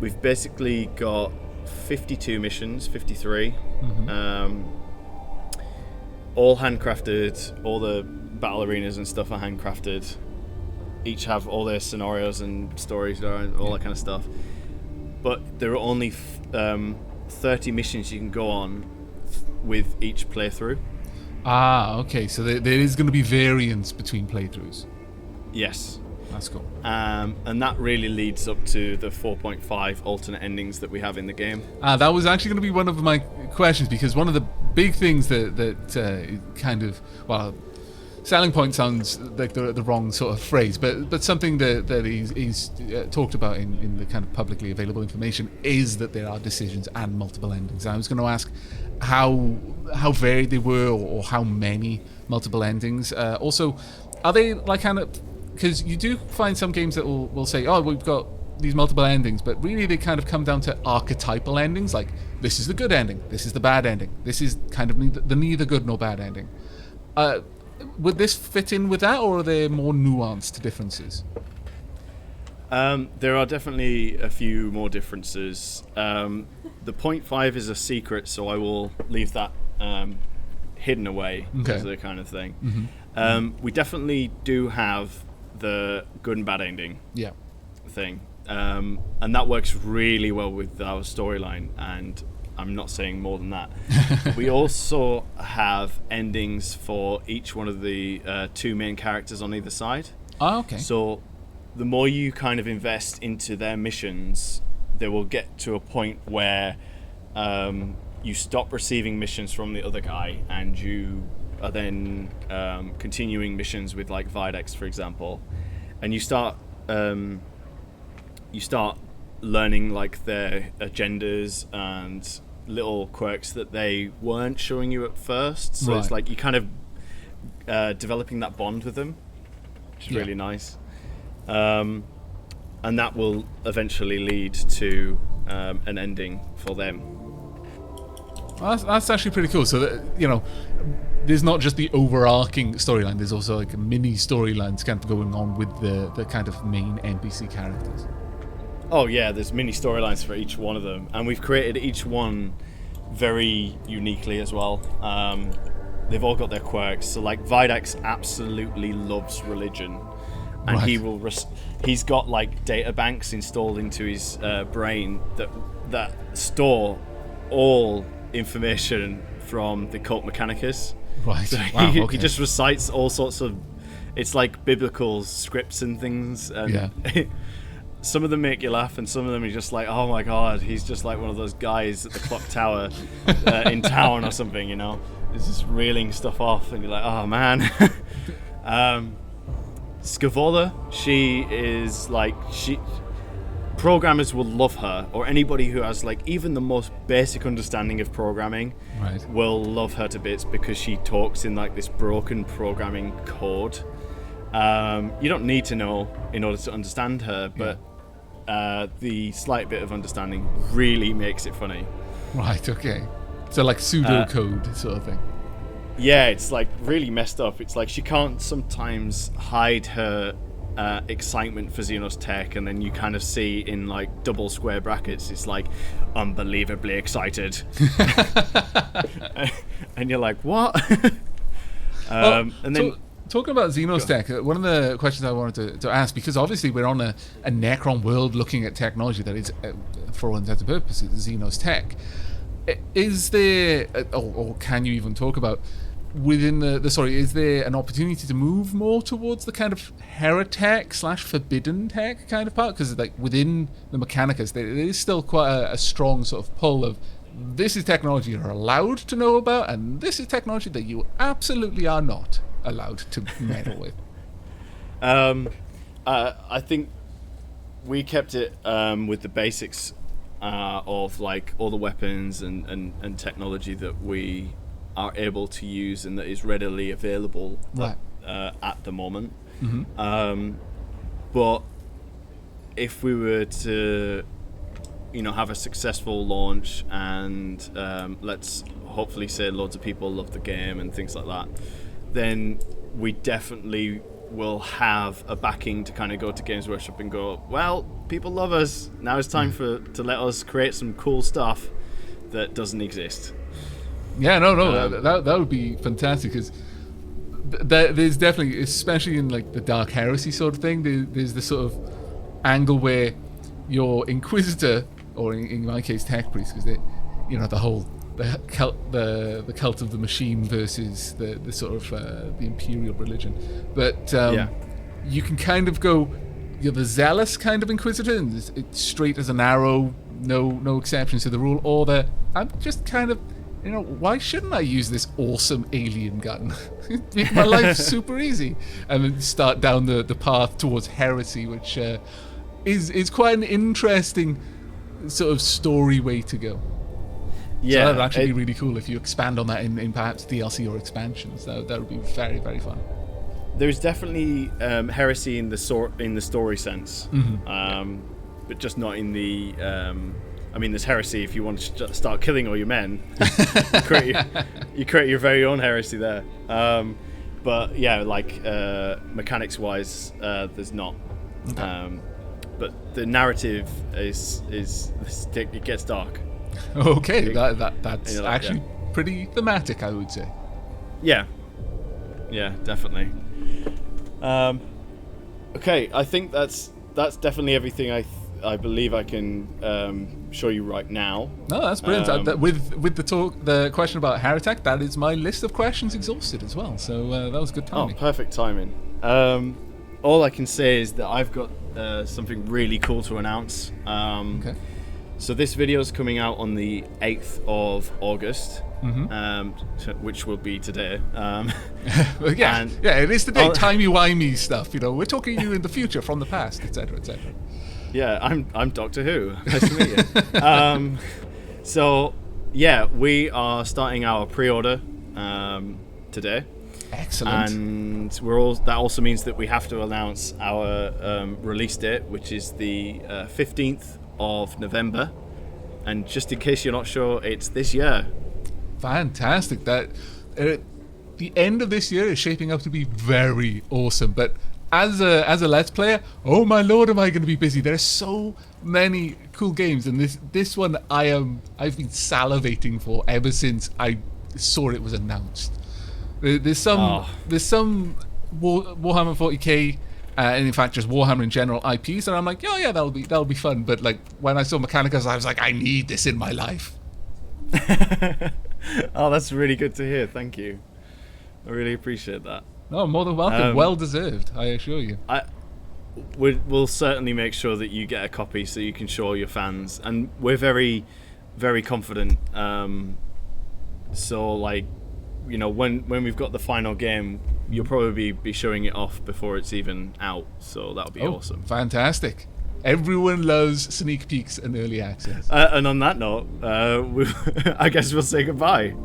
We've basically got 52 missions, 53. All handcrafted, all the battle arenas and stuff are handcrafted. Each have all their scenarios and stories and all that kind of stuff. But there are only 30 missions you can go on with each playthrough. Okay. So there is going to be variance between playthroughs. Yes. That's cool. And that really leads up to the 4.5 alternate endings that we have in the game. That was actually going to be one of my questions, because one of the big things that kind of, well, selling point sounds like the wrong sort of phrase, but something that he's talked about in the kind of publicly available information is that there are decisions and multiple endings. I was going to ask how varied they were, or how many multiple endings. Also, are they like kind of, because you do find some games that will say, oh, we've got these multiple endings, but really they kind of come down to archetypal endings, like this is the good ending, this is the bad ending, this is kind of neither good nor bad ending. Would this fit in with that, or are there more nuanced differences? There are definitely a few more differences. The 0.5 is a secret, so I will leave that hidden away, as the kind of thing. We definitely do have the good and bad ending thing, and that works really well with our storyline, and I'm not saying more than that. We also have endings for each one of the two main characters on either side. Okay. So the more you kind of invest into their missions, they will get to a point where you stop receiving missions from the other guy, and you are then continuing missions with like Videx, for example, and you start learning like their agendas and little quirks that they weren't showing you at first. So it's like you kind of developing that bond with them, which is really nice. And that will eventually lead to an ending for them. Well, that's actually pretty cool. So that, there's not just the overarching storyline, there's also like a mini storylines kind of going on with the kind of main NPC characters. Oh yeah, there's mini storylines for each one of them, and we've created each one very uniquely as well. They've all got their quirks. So like Videx absolutely loves religion, and he's got like data banks installed into his brain that store all information from the Cult Mechanicus. Right. So he just recites all sorts of, it's like biblical scripts and things, and some of them make you laugh, and some of them are just like, oh my god, he's just like one of those guys at the clock tower in town or something, He's just reeling stuff off, and you're like, oh man. Skavola, she is like, programmers will love her, or anybody who has like even the most basic understanding of programming will love her to bits, because she talks in like this broken programming code. You don't need to know in order to understand her, but the slight bit of understanding really makes it funny. Right, okay. So like pseudocode sort of thing. Yeah, it's like really messed up. It's like she can't sometimes hide her excitement for Xenos tech, and then you kind of see in like double square brackets, it's like unbelievably excited. And you're like, what? And then talking about Xenos tech, one of the questions I wanted to ask, because obviously we're on a Necron world looking at technology that is, for all intents and purposes, Xenos tech. Is there, or can you even talk about within is there an opportunity to move more towards the kind of heretic / forbidden tech kind of part? Because like within the Mechanicus, there is still quite a strong sort of pull of this is technology you're allowed to know about, and this is technology that you absolutely are not allowed to meddle with. I think we kept it with the basics of like all the weapons and technology that we are able to use and that is readily available at the moment. But if we were to have a successful launch and let's hopefully say loads of people love the game and things like that, then we definitely will have a backing to kind of go to Games Workshop and go, well, people love us, now it's time to let us create some cool stuff that doesn't exist. Yeah, that would be fantastic, because there's definitely, especially in like the Dark Heresy sort of thing, there's this sort of angle where your Inquisitor, or in my case Tech Priest, because the whole the cult of the machine versus the sort of the Imperial religion, but you can kind of go, you're the zealous kind of Inquisitor, and it's straight as an arrow, no exceptions to the rule, or I'm just kind of, why shouldn't I use this awesome alien gun? Make my life super easy, and then start down the path towards heresy, which is quite an interesting sort of story way to go. Yeah, so that would actually be really cool if you expand on that in perhaps DLC or expansions. That would be very, very fun. There's definitely heresy in the story sense, but just not in the. There's heresy if you want to start killing all your men. you create your very own heresy there. But yeah, like mechanics-wise, there's not. Okay. But the narrative it gets dark. Okay, that's actually pretty thematic, I would say. Yeah, definitely. Okay, I think that's definitely everything I believe I can show you right now. No, that's brilliant. With the question about Heretic, that is my list of questions exhausted as well. So that was good timing. Oh, perfect timing. All I can say is that I've got something really cool to announce. Okay. So this video is coming out on the 8th of August, which will be today. It is today. Timey-wimey stuff. We're talking to you in the future from the past, etc., etc. Yeah, I'm Doctor Who. Nice to meet you. So yeah, we are starting our pre-order today. Excellent. And that also means that we have to announce our release date, which is the 15th of November. And just in case you're not sure, it's this year. Fantastic. That the end of this year is shaping up to be very awesome. But as a Let's Player, oh my lord, am I going to be busy. There are so many cool games, and this one I've been salivating for ever since I saw it was announced. There's some Warhammer 40k, and in fact just Warhammer in general IPs, and I'm like, yeah, that'll be fun. But like when I saw Mechanicus, I was like, I need this in my life. Oh, that's really good to hear. Thank you. I really appreciate that. No, more than welcome. Well deserved, I assure you. We'll certainly make sure that you get a copy so you can show your fans, and we're very, very confident. So like, when we've got the final game, you'll probably be showing it off before it's even out, so that'll be awesome. Fantastic. Everyone loves sneak peeks and early access. And on that note, I guess we'll say goodbye.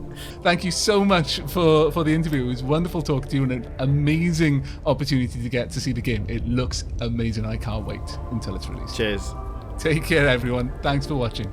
Thank you so much for the interview. It was wonderful talking to you, and an amazing opportunity to get to see the game. It looks amazing. I can't wait until it's released. Cheers. Take care, everyone. Thanks for watching.